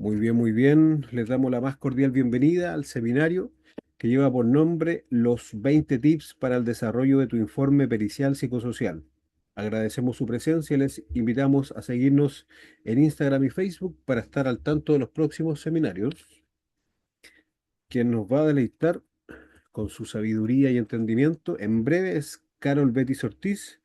Muy bien, muy bien. Les damos la más cordial bienvenida al seminario que lleva por nombre Los 20 tips para el desarrollo de tu informe pericial psicosocial. Agradecemos su presencia y les invitamos a seguirnos en Instagram y Facebook para estar al tanto de los próximos seminarios. Quien nos va a deleitar con su sabiduría y entendimiento en breve es Carol Betis Ortiz.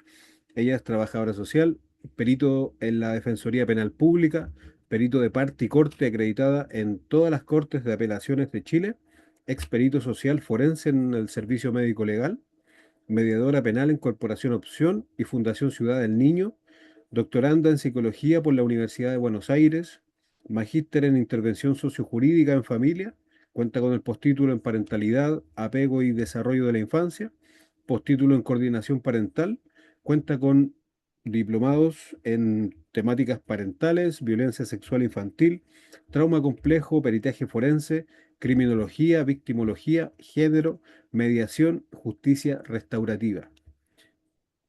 Ella es trabajadora social, perito en la Defensoría Penal Pública, perito de parte y corte acreditada en todas las cortes de apelaciones de Chile, ex perito social forense en el Servicio Médico Legal, mediadora penal en Corporación Opción y Fundación Ciudad del Niño, doctoranda en psicología por la Universidad de Buenos Aires, magíster en intervención sociojurídica en familia, cuenta con el postítulo en parentalidad, apego y desarrollo de la infancia, postítulo en coordinación parental, cuenta con diplomados en temáticas parentales, violencia sexual infantil, trauma complejo, peritaje forense, criminología, victimología, género, mediación, justicia restaurativa.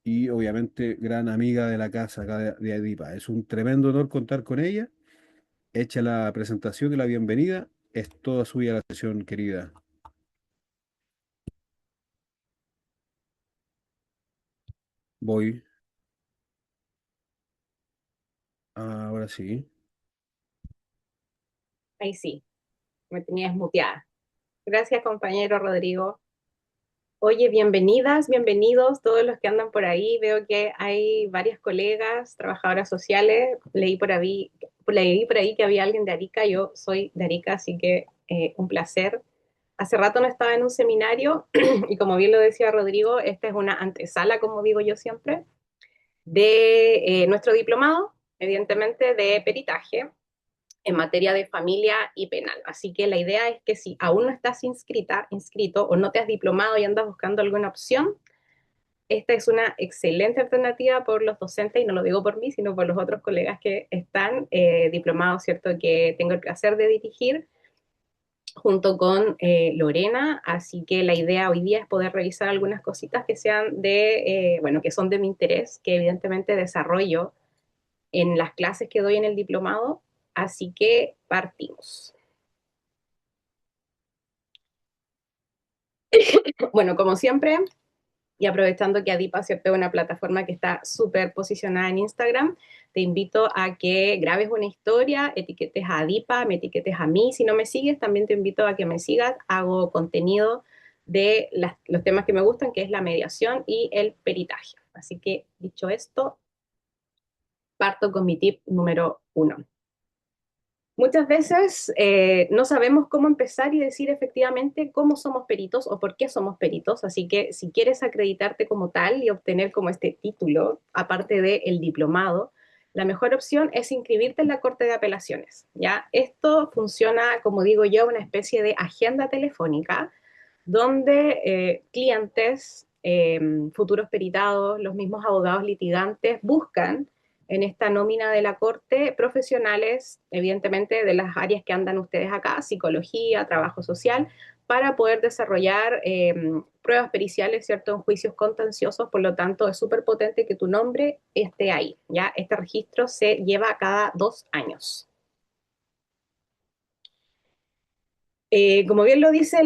Y obviamente gran amiga de la casa acá de Adipa. Es un tremendo honor contar con ella. Hecha la presentación y la bienvenida, es toda suya la sesión, querida. Voy. Ahora sí. Ahí sí, me tenías muteada. Gracias, compañero Rodrigo. Oye, bienvenidas, bienvenidos todos los que andan por ahí. Veo que hay varias colegas, trabajadoras sociales. Leí por ahí que había alguien de Arica. Yo soy de Arica, así que un placer. Hace rato no estaba en un seminario y como bien lo decía Rodrigo, esta es una antesala, como digo yo siempre, de nuestro diplomado, evidentemente de peritaje en materia de familia y penal. Así que la idea es que si aún no estás inscrito o no te has diplomado y andas buscando alguna opción, esta es una excelente alternativa por los docentes, y no lo digo por mí, sino por los otros colegas que están diplomados, ¿cierto? Que tengo el placer de dirigir junto con Lorena, así que la idea hoy día es poder revisar algunas cositas que sean bueno, que son de mi interés, que evidentemente desarrollo en las clases que doy en el diplomado, así que partimos. Bueno, como siempre, y aprovechando que Adipa, ¿cierto?, es una plataforma que está súper posicionada en Instagram, te invito a que grabes una historia, etiquetes a Adipa, me etiquetes a mí. Si no me sigues, también te invito a que me sigas. Hago contenido de los temas que me gustan, que es la mediación y el peritaje. Así que, dicho esto, parto con mi tip número uno. Muchas veces no sabemos cómo empezar y decir efectivamente cómo somos peritos o por qué somos peritos, así que si quieres acreditarte como tal y obtener como este título, aparte del diplomado, la mejor opción es inscribirte en la Corte de Apelaciones, ¿ya? Esto funciona, como digo yo, una especie de agenda telefónica donde clientes, futuros peritados, los mismos abogados litigantes buscan en esta nómina de la Corte profesionales, evidentemente de las áreas que andan ustedes acá, psicología, trabajo social, para poder desarrollar pruebas periciales, ¿cierto?, en juicios contenciosos. Por lo tanto, es súper potente que tu nombre esté ahí, ¿ya? Este registro se lleva cada 2 años. Como bien lo dice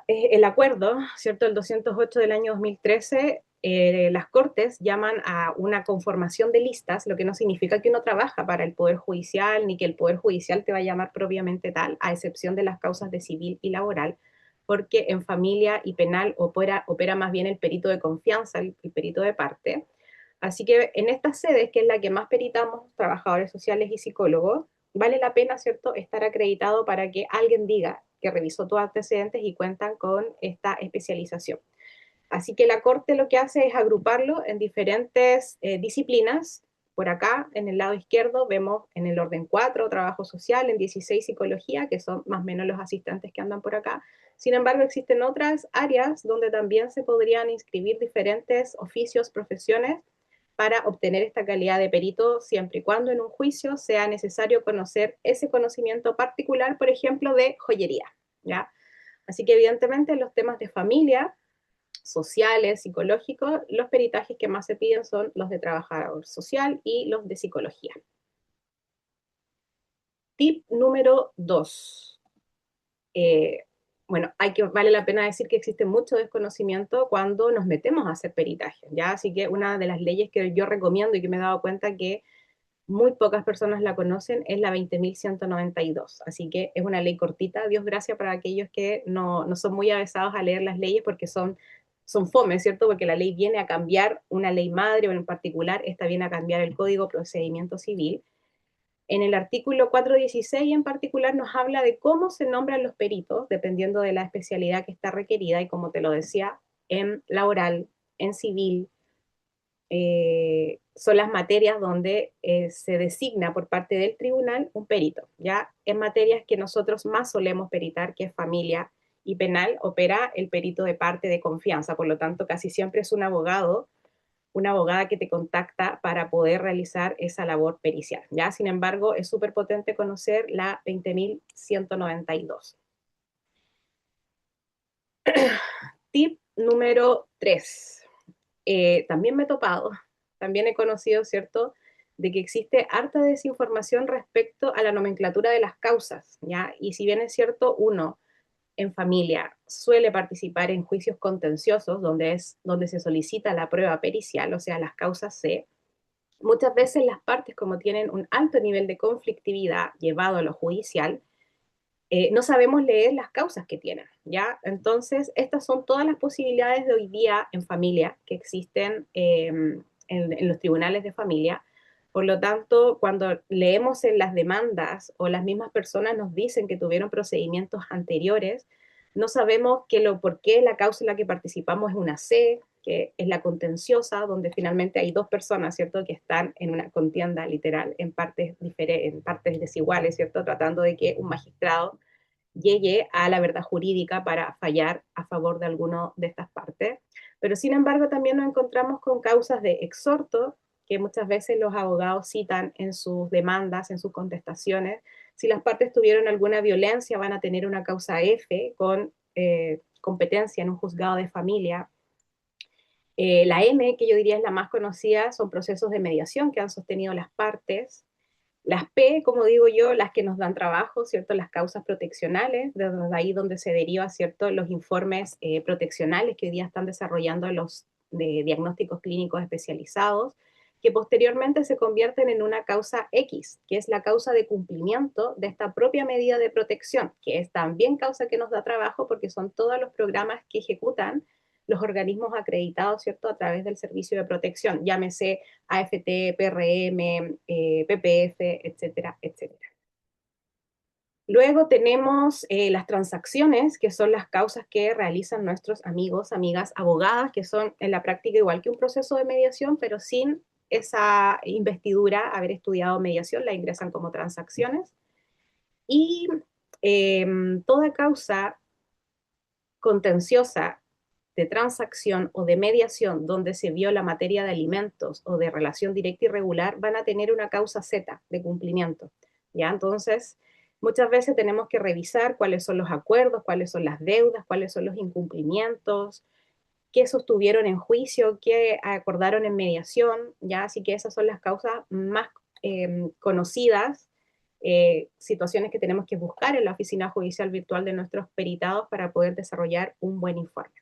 el acuerdo, ¿cierto? El 208 del año 2013, las Cortes llaman a una conformación de listas, lo que no significa que uno trabaja para el Poder Judicial, ni que el Poder Judicial te va a llamar propiamente tal, a excepción de las causas de civil y laboral, porque en familia y penal opera más bien el perito de confianza, el perito de parte. Así que en estas sedes, que es la que más peritamos, trabajadores sociales y psicólogos, vale la pena, ¿cierto?, estar acreditado para que alguien diga que revisó tus antecedentes y cuentan con esta especialización. Así que la Corte lo que hace es agruparlo en diferentes disciplinas. Por acá, en el lado izquierdo, vemos en el orden 4 trabajo social, en 16 psicología, que son más o menos los asistentes que andan por acá. Sin embargo, existen otras áreas donde también se podrían inscribir diferentes oficios, profesiones, para obtener esta calidad de perito, siempre y cuando en un juicio sea necesario conocer ese conocimiento particular, por ejemplo, de joyería, ¿ya? Así que evidentemente en los temas de familia, sociales, psicológicos, los peritajes que más se piden son los de trabajador social y los de psicología. Tip número 2. Bueno, vale la pena decir que existe mucho desconocimiento cuando nos metemos a hacer peritaje, ¿ya? Así que una de las leyes que yo recomiendo y que me he dado cuenta que muy pocas personas la conocen es la 20.192. Así que es una ley cortita, Dios gracias para aquellos que no son muy avesados a leer las leyes porque son fome, ¿cierto? Porque la ley viene a cambiar una ley madre o en particular esta viene a cambiar el Código de Procedimiento Civil. En el artículo 416 en particular nos habla de cómo se nombran los peritos, dependiendo de la especialidad que está requerida, y como te lo decía, en laboral, en civil, son las materias donde se designa por parte del tribunal un perito. Ya en materias que nosotros más solemos peritar, que es familia y penal, opera el perito de parte de confianza, por lo tanto casi siempre es un abogado, una abogada que te contacta para poder realizar esa labor pericial. ¿Ya? Sin embargo, es súper potente conocer la 20.192. Tip número 3. También me he topado, también he conocido, ¿cierto?, de que existe harta desinformación respecto a la nomenclatura de las causas, ¿ya? Y si bien es cierto, uno en familia suele participar en juicios contenciosos donde se solicita la prueba pericial, o sea, las causas C. Muchas veces las partes, como tienen un alto nivel de conflictividad llevado a lo judicial, no sabemos leer las causas que tienen, ¿ya? Entonces, estas son todas las posibilidades de hoy día en familia que existen en los tribunales de familia. Por lo tanto, cuando leemos en las demandas o las mismas personas nos dicen que tuvieron procedimientos anteriores, no sabemos por qué la causa en la que participamos es una C, que es la contenciosa, donde finalmente hay dos personas, ¿cierto?, que están en una contienda literal, en partes desiguales, ¿cierto?, tratando de que un magistrado llegue a la verdad jurídica para fallar a favor de alguno de estas partes. Pero sin embargo también nos encontramos con causas de exhorto que muchas veces los abogados citan en sus demandas, en sus contestaciones. Si las partes tuvieron alguna violencia, van a tener una causa F con competencia en un juzgado de familia. La M, que yo diría es la más conocida, son procesos de mediación que han sostenido las partes. Las P, como digo yo, las que nos dan trabajo, ¿cierto? Las causas proteccionales, desde ahí donde se deriva, ¿cierto? Los informes proteccionales que hoy día están desarrollando los de diagnósticos clínicos especializados, que posteriormente se convierten en una causa X, que es la causa de cumplimiento de esta propia medida de protección, que es también causa que nos da trabajo porque son todos los programas que ejecutan los organismos acreditados, ¿cierto?, a través del servicio de protección, llámese AFT, PRM, PPF, etcétera, etcétera. Luego tenemos las transacciones, que son las causas que realizan nuestros amigos, amigas, abogadas, que son en la práctica igual que un proceso de mediación, pero sin esa investidura, haber estudiado mediación, la ingresan como transacciones. Y toda causa contenciosa de transacción o de mediación donde se viola materia de alimentos o de relación directa y regular van a tener una causa Z de cumplimiento. ¿Ya? Entonces, muchas veces tenemos que revisar cuáles son los acuerdos, cuáles son las deudas, cuáles son los incumplimientos, qué sostuvieron en juicio, qué acordaron en mediación, ¿ya? Así que esas son las causas más conocidas, situaciones que tenemos que buscar en la oficina judicial virtual de nuestros peritados para poder desarrollar un buen informe.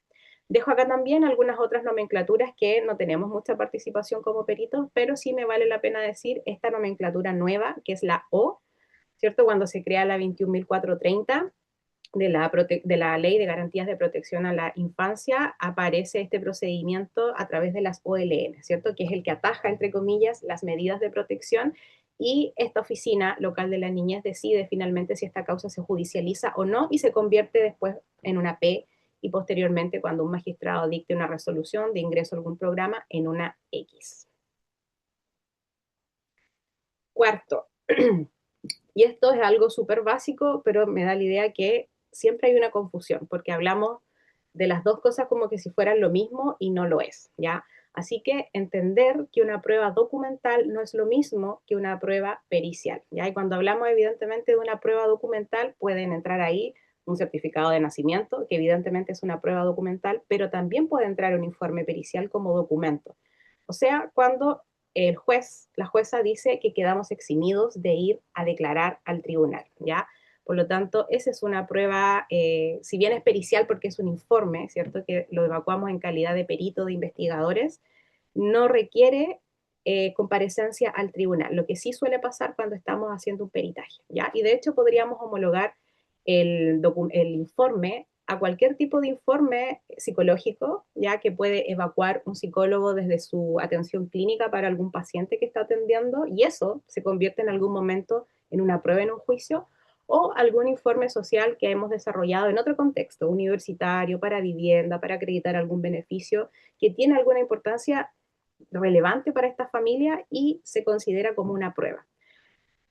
Dejo acá también algunas otras nomenclaturas que no tenemos mucha participación como peritos, pero sí me vale la pena decir esta nomenclatura nueva, que es la O, ¿cierto? Cuando se crea la 21.430 de la Ley de Garantías de Protección a la Infancia, aparece este procedimiento a través de las OLN, ¿cierto? Que es el que ataja, entre comillas, las medidas de protección, y esta oficina local de la niñez decide finalmente si esta causa se judicializa o no y se convierte después en una P y posteriormente cuando un magistrado dicte una resolución de ingreso a algún programa en una X. Cuarto, y esto es algo súper básico, pero me da la idea que siempre hay una confusión, porque hablamos de las dos cosas como que si fueran lo mismo y no lo es, ¿ya? Así que entender que una prueba documental no es lo mismo que una prueba pericial, ¿ya? Y cuando hablamos evidentemente de una prueba documental, pueden entrar ahí un certificado de nacimiento, que evidentemente es una prueba documental, pero también puede entrar un informe pericial como documento. O sea, cuando la jueza dice que quedamos eximidos de ir a declarar al tribunal, ¿ya? Por lo tanto, esa es una prueba, si bien es pericial porque es un informe, ¿cierto? Que lo evacuamos en calidad de perito, de investigadores, no requiere comparecencia al tribunal, lo que sí suele pasar cuando estamos haciendo un peritaje, ¿ya? Y de hecho podríamos homologar el informe a cualquier tipo de informe psicológico, ya que puede evacuar un psicólogo desde su atención clínica para algún paciente que está atendiendo, y eso se convierte en algún momento en una prueba en un juicio, o algún informe social que hemos desarrollado en otro contexto, universitario, para vivienda, para acreditar algún beneficio que tiene alguna importancia relevante para esta familia y se considera como una prueba.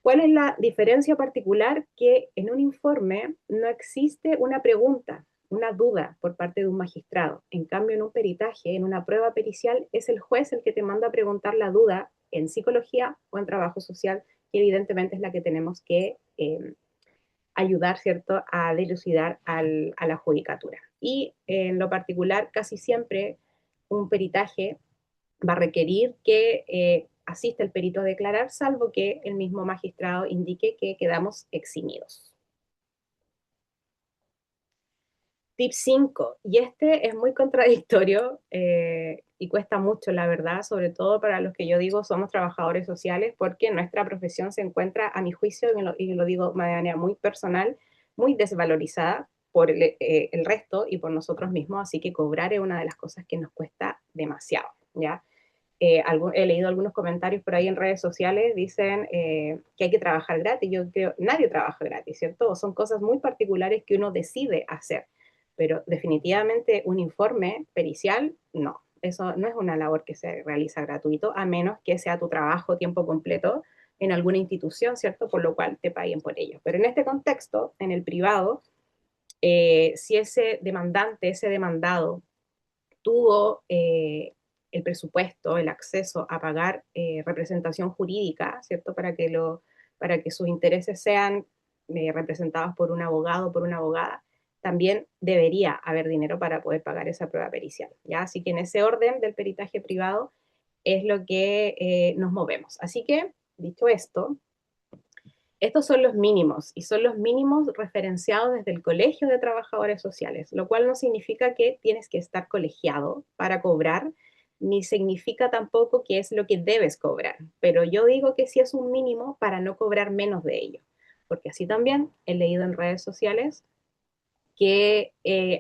¿Cuál es la diferencia particular? Que en un informe no existe una pregunta, una duda por parte de un magistrado. En cambio, en un peritaje, en una prueba pericial, es el juez el que te manda a preguntar la duda en psicología o en trabajo social, que evidentemente es la que tenemos que ayudar, ¿cierto?, a dilucidar a la judicatura. Y en lo particular, casi siempre un peritaje va a requerir que asista el perito a declarar, salvo que el mismo magistrado indique que quedamos eximidos. Tip 5, y este es muy contradictorio y cuesta mucho, la verdad, sobre todo para los que yo digo somos trabajadores sociales, porque nuestra profesión se encuentra, a mi juicio, y lo digo de manera muy personal, muy desvalorizada por el resto y por nosotros mismos, así que cobrar es una de las cosas que nos cuesta demasiado, ¿ya? He leído algunos comentarios por ahí en redes sociales, dicen que hay que trabajar gratis. Yo creo, nadie trabaja gratis, ¿cierto? Son cosas muy particulares que uno decide hacer, pero definitivamente un informe pericial, no. Eso no es una labor que se realiza gratuito, a menos que sea tu trabajo tiempo completo en alguna institución, ¿cierto? Por lo cual te paguen por ello. Pero en este contexto, en el privado, si ese demandante, ese demandado, tuvo el presupuesto, el acceso a pagar representación jurídica, ¿cierto? Para que sus intereses sean representados por un abogado o por una abogada, también debería haber dinero para poder pagar esa prueba pericial, ¿ya? Así que en ese orden del peritaje privado es lo que nos movemos. Así que, dicho esto, estos son los mínimos y son los mínimos referenciados desde el Colegio de Trabajadores Sociales, lo cual no significa que tienes que estar colegiado para cobrar, ni significa tampoco que es lo que debes cobrar, pero yo digo que sí es un mínimo para no cobrar menos de ello, porque así también he leído en redes sociales que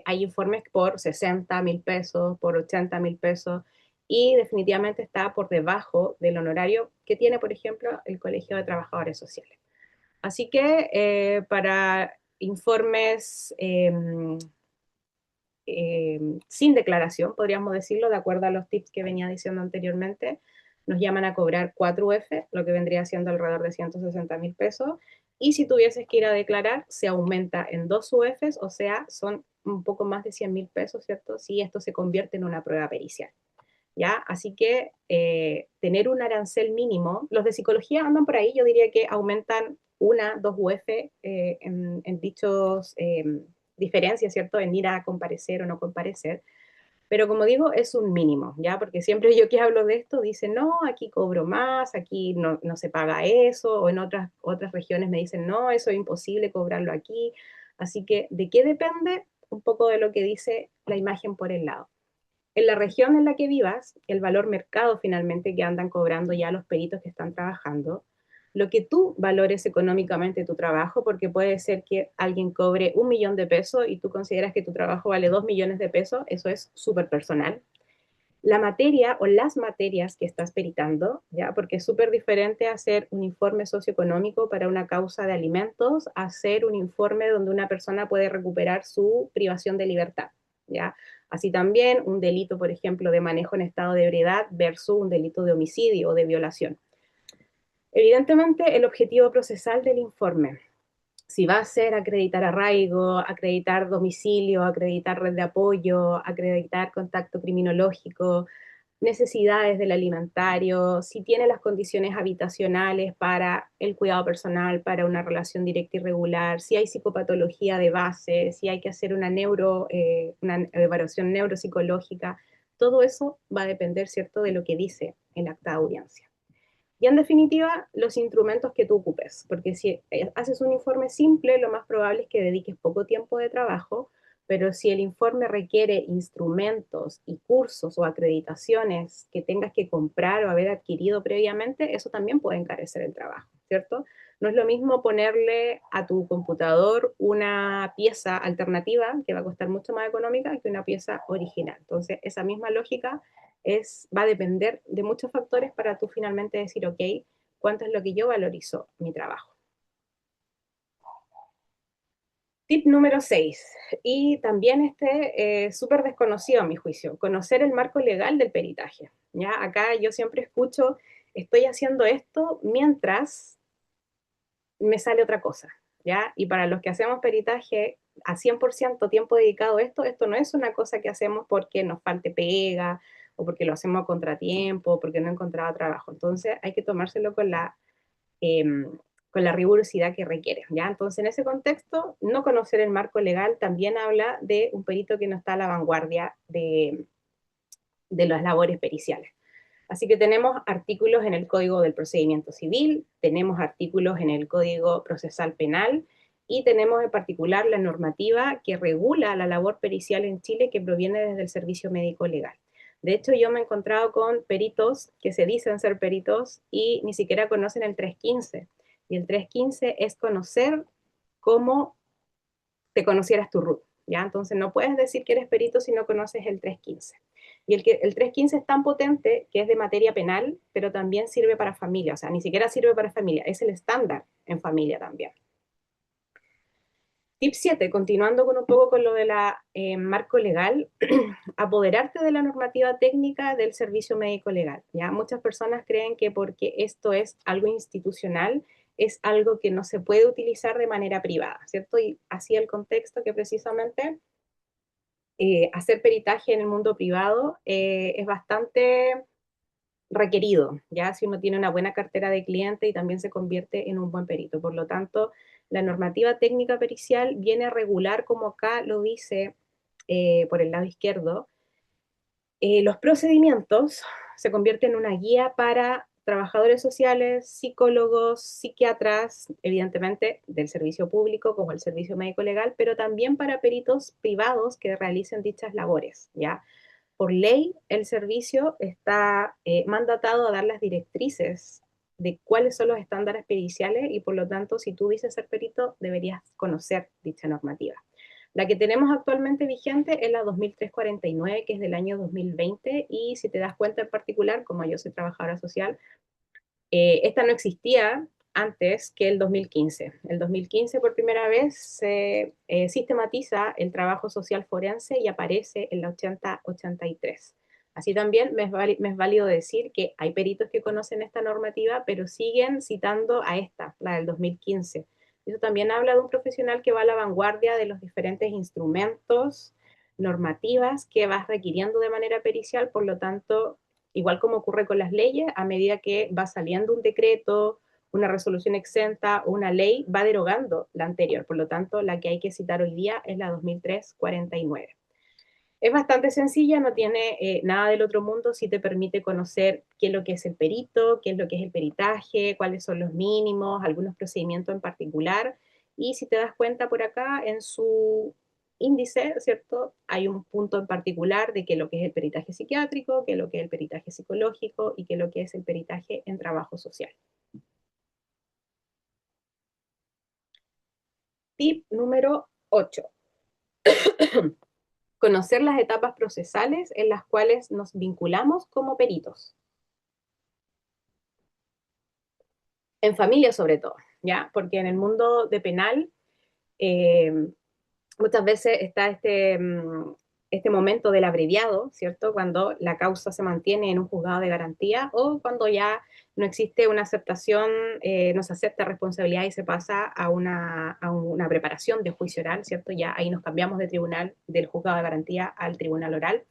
hay informes por 60.000 pesos, por 80.000 pesos, y definitivamente está por debajo del honorario que tiene, por ejemplo, el Colegio de Trabajadores Sociales. Así que para informes sin declaración, podríamos decirlo, de acuerdo a los tips que venía diciendo anteriormente, nos llaman a cobrar 4 UF, lo que vendría siendo alrededor de 160.000 pesos. Y si tuvieses que ir a declarar, se aumenta en 2 UFs, o sea, son un poco más de 100.000 pesos, ¿cierto? Si esto se convierte en una prueba pericial. ¿Ya? Así que tener un arancel mínimo, los de psicología andan por ahí, yo diría que aumentan 1, 2 UF en dichos diferencias, ¿cierto? En ir a comparecer o no comparecer. Pero como digo, es un mínimo, ¿ya? Porque siempre yo que hablo de esto, dicen, no, aquí cobro más, aquí no se paga eso, o en otras regiones me dicen, no, eso es imposible cobrarlo aquí. Así que, ¿de qué depende? Un poco de lo que dice la imagen por el lado. En la región en la que vivas, el valor mercado finalmente que andan cobrando ya los peritos que están trabajando, lo que tú valores económicamente tu trabajo, porque puede ser que alguien cobre 1 millón de pesos y tú consideras que tu trabajo vale 2 millones de pesos, eso es súper personal. La materia o las materias que estás peritando, ¿ya? Porque es súper diferente hacer un informe socioeconómico para una causa de alimentos a hacer un informe donde una persona puede recuperar su privación de libertad, ¿ya? Así también un delito, por ejemplo, de manejo en estado de ebriedad versus un delito de homicidio o de violación. Evidentemente, el objetivo procesal del informe, si va a ser acreditar arraigo, acreditar domicilio, acreditar red de apoyo, acreditar contacto criminológico, necesidades del alimentario, si tiene las condiciones habitacionales para el cuidado personal, para una relación directa y regular, si hay psicopatología de base, si hay que hacer una evaluación neuropsicológica, todo eso va a depender, ¿cierto?, de lo que dice el acta de audiencia. Y en definitiva, los instrumentos que tú ocupes, porque si haces un informe simple, lo más probable es que dediques poco tiempo de trabajo, pero si el informe requiere instrumentos y cursos o acreditaciones que tengas que comprar o haber adquirido previamente, eso también puede encarecer el trabajo, ¿cierto? No es lo mismo ponerle a tu computador una pieza alternativa que va a costar mucho más económica que una pieza original. Entonces, esa misma lógica va a depender de muchos factores para tú finalmente decir, ok, ¿cuánto es lo que yo valorizo mi trabajo? Tip número 6, y también súper desconocido a mi juicio, conocer el marco legal del peritaje. ¿Ya? Acá yo siempre escucho, estoy haciendo esto mientras me sale otra cosa. ¿Ya? Y para los que hacemos peritaje a 100% tiempo dedicado a esto, esto no es una cosa que hacemos porque nos falte pega o porque lo hacemos a contratiempo o porque no he encontrado trabajo. Entonces hay que tomárselo eh, con la rigurosidad que requiere. ¿Ya? Entonces, en ese contexto, no conocer el marco legal también habla de un perito que no está a la vanguardia de las labores periciales. Así que tenemos artículos en el Código del Procedimiento Civil, tenemos artículos en el Código Procesal Penal y tenemos en particular la normativa que regula la labor pericial en Chile que proviene desde el Servicio Médico Legal. De hecho, yo me he encontrado con peritos que se dicen ser peritos y ni siquiera conocen el 315. Y el 315 es conocer cómo te conocieras tu RUT, ¿ya? Entonces no puedes decir que eres perito si no conoces el 315. Y el 315 es tan potente que es de materia penal, pero también sirve para familia, o sea, ni siquiera sirve para familia, es el estándar en familia también. Tip 7, continuando con un poco con lo de la marco legal, apoderarte de la normativa técnica del servicio médico legal. ¿Ya? Muchas personas creen que porque esto es algo institucional, es algo que no se puede utilizar de manera privada, ¿cierto? Y así el contexto que precisamente hacer peritaje en el mundo privado es bastante requerido, ya si uno tiene una buena cartera de cliente y también se convierte en un buen perito. Por lo tanto, la normativa técnica pericial viene a regular, como acá lo dice por el lado izquierdo, los procedimientos se convierten en una guía para trabajadores sociales, psicólogos, psiquiatras, evidentemente del servicio público como el servicio médico legal, pero también para peritos privados que realicen dichas labores, ¿ya? Por ley, el servicio está mandatado a dar las directrices de cuáles son los estándares periciales y por lo tanto, si tú dices ser perito, deberías conocer dicha normativa. La que tenemos actualmente vigente es la 2349, que es del año 2020, y si te das cuenta en particular, como yo soy trabajadora social, esta no existía antes que el 2015. El 2015 por primera vez se sistematiza el trabajo social forense y aparece en la 8083. Así también me es válido decir que hay peritos que conocen esta normativa, pero siguen citando a esta, la del 2015. Eso también habla de un profesional que va a la vanguardia de los diferentes instrumentos, normativas que vas requiriendo de manera pericial, por lo tanto, igual como ocurre con las leyes, a medida que va saliendo un decreto, una resolución exenta o una ley, va derogando la anterior. Por lo tanto, la que hay que citar hoy día es la 2349. Es bastante sencilla, no tiene nada del otro mundo, sí te permite conocer qué es lo que es el perito, qué es lo que es el peritaje, cuáles son los mínimos, algunos procedimientos en particular. Y si te das cuenta por acá, en su índice, ¿cierto? Hay un punto en particular de qué es lo que es el peritaje psiquiátrico, qué es lo que es el peritaje psicológico y qué es lo que es el peritaje en trabajo social. Tip número 8. Conocer las etapas procesales en las cuales nos vinculamos como peritos. En familia sobre todo, ¿ya? Porque en el mundo de penal eh, muchas veces está este momento del abreviado, ¿cierto? Cuando la causa se mantiene en un juzgado de garantía o cuando ya no existe una aceptación, no se acepta responsabilidad y se pasa a una preparación de juicio oral, ¿cierto? Ya ahí nos cambiamos de tribunal, del juzgado de garantía al tribunal oral.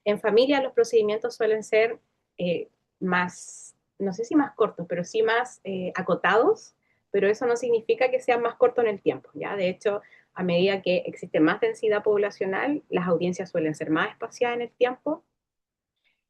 En familia los procedimientos suelen ser más, no sé si más cortos, pero sí más acotados, pero eso no significa que sean más cortos en el tiempo, ¿ya? De hecho, a medida que existe más densidad poblacional, las audiencias suelen ser más espaciadas en el tiempo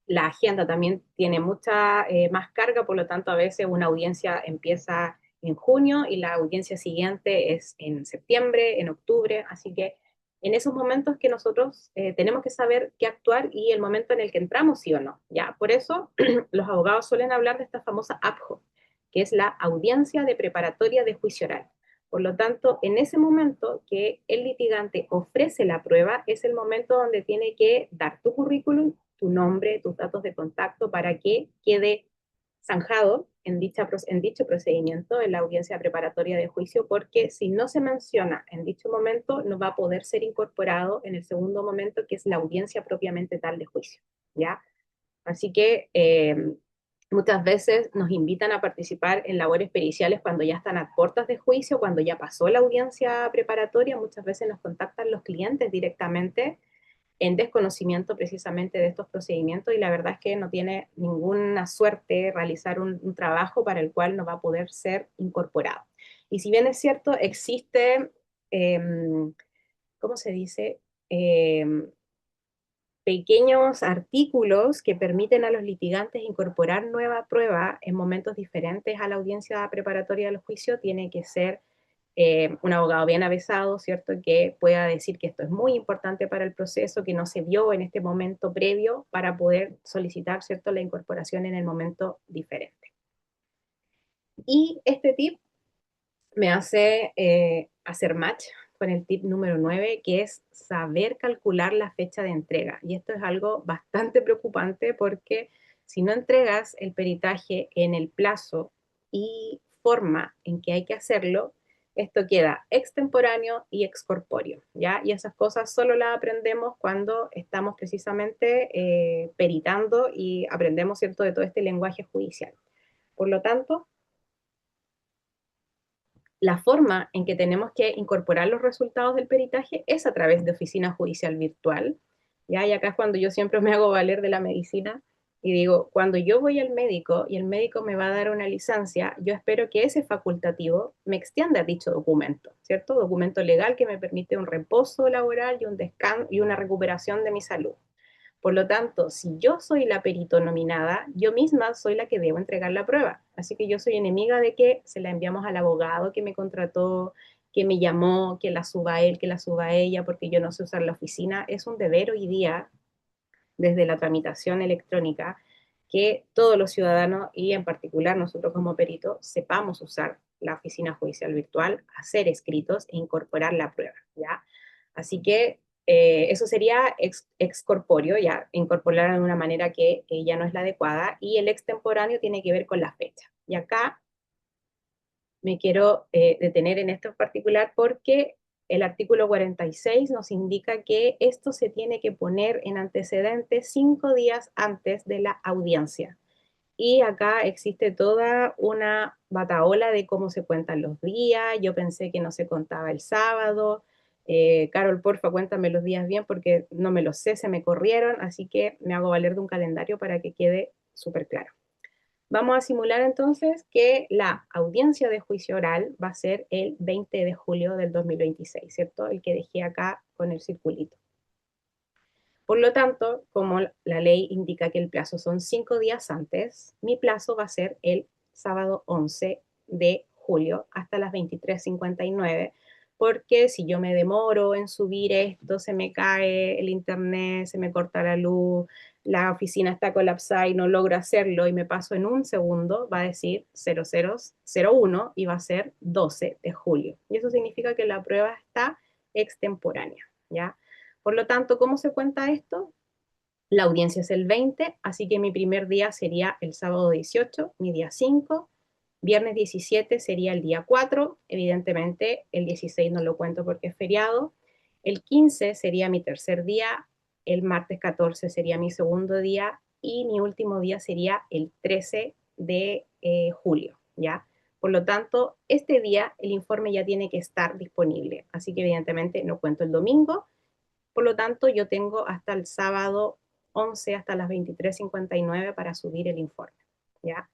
La agenda también tiene mucha más carga, por lo tanto a veces una audiencia empieza en junio y la audiencia siguiente es en septiembre, en octubre, así que en esos momentos que nosotros tenemos que saber qué actuar y el momento en el que entramos, sí o no, ¿ya? Por eso los abogados suelen hablar de esta famosa APJO, que es la audiencia de preparatoria de juicio oral. Por lo tanto, en ese momento que el litigante ofrece la prueba, es el momento donde tiene que dar tu currículum, tu nombre, tus datos de contacto para que quede zanjado en dicho procedimiento, en la audiencia preparatoria de juicio, porque si no se menciona en dicho momento, no va a poder ser incorporado en el segundo momento, que es la audiencia propiamente tal de juicio, ¿ya? Así que muchas veces nos invitan a participar en labores periciales cuando ya están a puertas de juicio, cuando ya pasó la audiencia preparatoria, muchas veces nos contactan los clientes directamente en desconocimiento precisamente de estos procedimientos y la verdad es que no tiene ninguna suerte realizar un trabajo para el cual no va a poder ser incorporado. Y si bien es cierto, existe, eh, ¿cómo se dice? Eh, Pequeños artículos que permiten a los litigantes incorporar nueva prueba en momentos diferentes a la audiencia preparatoria del juicio, tiene que ser un abogado bien avisado, ¿cierto? Que pueda decir que esto es muy importante para el proceso, que no se vio en este momento previo para poder solicitar, ¿cierto? La incorporación en el momento diferente. Y este tip me hace hacer match con el tip número 9, que es saber calcular la fecha de entrega. Y esto es algo bastante preocupante porque si no entregas el peritaje en el plazo y forma en que hay que hacerlo, esto queda extemporáneo y excorpóreo, ¿ya? Y esas cosas solo las aprendemos cuando estamos precisamente peritando y aprendemos, ¿cierto?, de todo este lenguaje judicial. Por lo tanto, la forma en que tenemos que incorporar los resultados del peritaje es a través de oficina judicial virtual. ¿Ya? Y acá es cuando yo siempre me hago valer de la medicina y digo, cuando yo voy al médico y el médico me va a dar una licencia, yo espero que ese facultativo me extienda dicho documento, ¿cierto? Documento legal que me permite un reposo laboral y un descanso y una recuperación de mi salud. Por lo tanto, si yo soy la perito nominada, yo misma soy la que debo entregar la prueba. Así que yo soy enemiga de que se la enviamos al abogado que me contrató, que me llamó, que la suba él, que la suba ella, porque yo no sé usar la oficina. Es un deber hoy día, desde la tramitación electrónica, que todos los ciudadanos y en particular nosotros como peritos sepamos usar la oficina judicial virtual, hacer escritos e incorporar la prueba, ¿ya? Así que eso sería excorpóreo, ya incorporar de una manera que ya no es la adecuada, y el extemporáneo tiene que ver con la fecha. Y acá me quiero detener en esto en particular porque el artículo 46 nos indica que esto se tiene que poner en antecedentes 5 días antes de la audiencia. Y acá existe toda una batahola de cómo se cuentan los días. Yo pensé que no se contaba el sábado. Carol, porfa, cuéntame los días bien porque no me los sé, se me corrieron, así que me hago valer de un calendario para que quede súper claro. Vamos a simular entonces que la audiencia de juicio oral va a ser el 20 de julio del 2026, ¿cierto? El que dejé acá con el circulito. Por lo tanto, como la ley indica que el plazo son 5 días antes, mi plazo va a ser el sábado 11 de julio hasta las 23:59, porque si yo me demoro en subir esto, se me cae el internet, se me corta la luz, la oficina está colapsada y no logro hacerlo y me paso en un segundo, va a decir 0001 y va a ser 12 de julio. Y eso significa que la prueba está extemporánea, ¿ya? Por lo tanto, ¿cómo se cuenta esto? La audiencia es el 20, así que mi primer día sería el sábado 18, mi día 5, viernes 17 sería el día 4, evidentemente el 16 no lo cuento porque es feriado, el 15 sería mi tercer día, el martes 14 sería mi segundo día y mi último día sería el 13 de julio, ¿ya? Por lo tanto, este día el informe ya tiene que estar disponible, así que evidentemente no cuento el domingo. Por lo tanto, yo tengo hasta el sábado 11, hasta las 23:59 para subir el informe, ¿ya?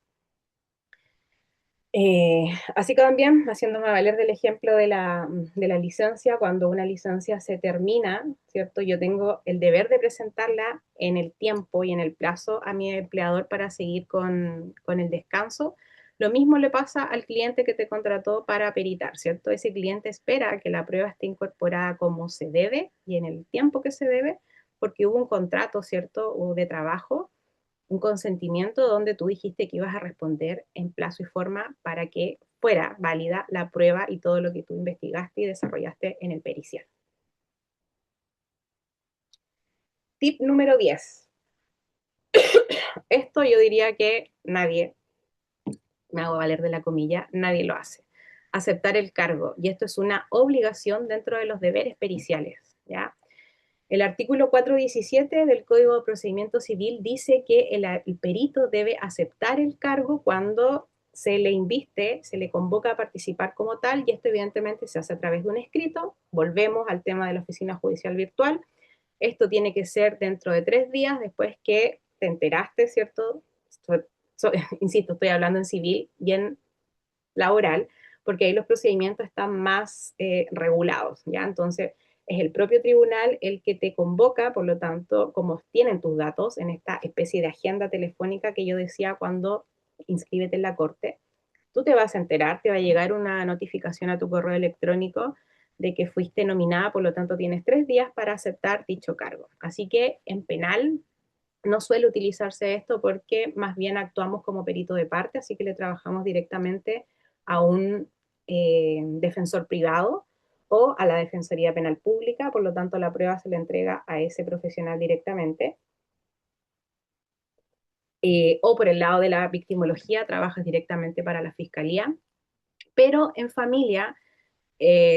Así que también, haciéndome valer del ejemplo de la licencia, cuando una licencia se termina, ¿cierto? Yo tengo el deber de presentarla en el tiempo y en el plazo a mi empleador para seguir con el descanso. Lo mismo le pasa al cliente que te contrató para peritar, ¿cierto? Ese cliente espera que la prueba esté incorporada como se debe y en el tiempo que se debe, porque hubo un contrato, ¿cierto? O de trabajo, un consentimiento donde tú dijiste que ibas a responder en plazo y forma para que fuera válida la prueba y todo lo que tú investigaste y desarrollaste en el pericial. Tip número 10. Esto yo diría que nadie, me hago valer de la comilla, nadie lo hace. Aceptar el cargo. Y esto es una obligación dentro de los deberes periciales, ¿ya? El artículo 417 del Código de Procedimiento Civil dice que el perito debe aceptar el cargo cuando se le inviste, se le convoca a participar como tal, y esto evidentemente se hace a través de un escrito. Volvemos al tema de la oficina judicial virtual. Esto tiene que ser dentro de 3 días después que te enteraste, ¿cierto? Insisto, estoy hablando en civil y en laboral, porque ahí los procedimientos están más regulados, ¿ya? Entonces, es el propio tribunal el que te convoca, por lo tanto, como tienen tus datos en esta especie de agenda telefónica que yo decía cuando inscríbete en la corte, tú te vas a enterar, te va a llegar una notificación a tu correo electrónico de que fuiste nominada, por lo tanto tienes 3 días para aceptar dicho cargo. Así que en penal no suele utilizarse esto porque más bien actuamos como perito de parte, así que le trabajamos directamente a un defensor privado o a la Defensoría Penal Pública, por lo tanto la prueba se le entrega a ese profesional directamente. O por el lado de la victimología, trabajas directamente para la Fiscalía, pero en familia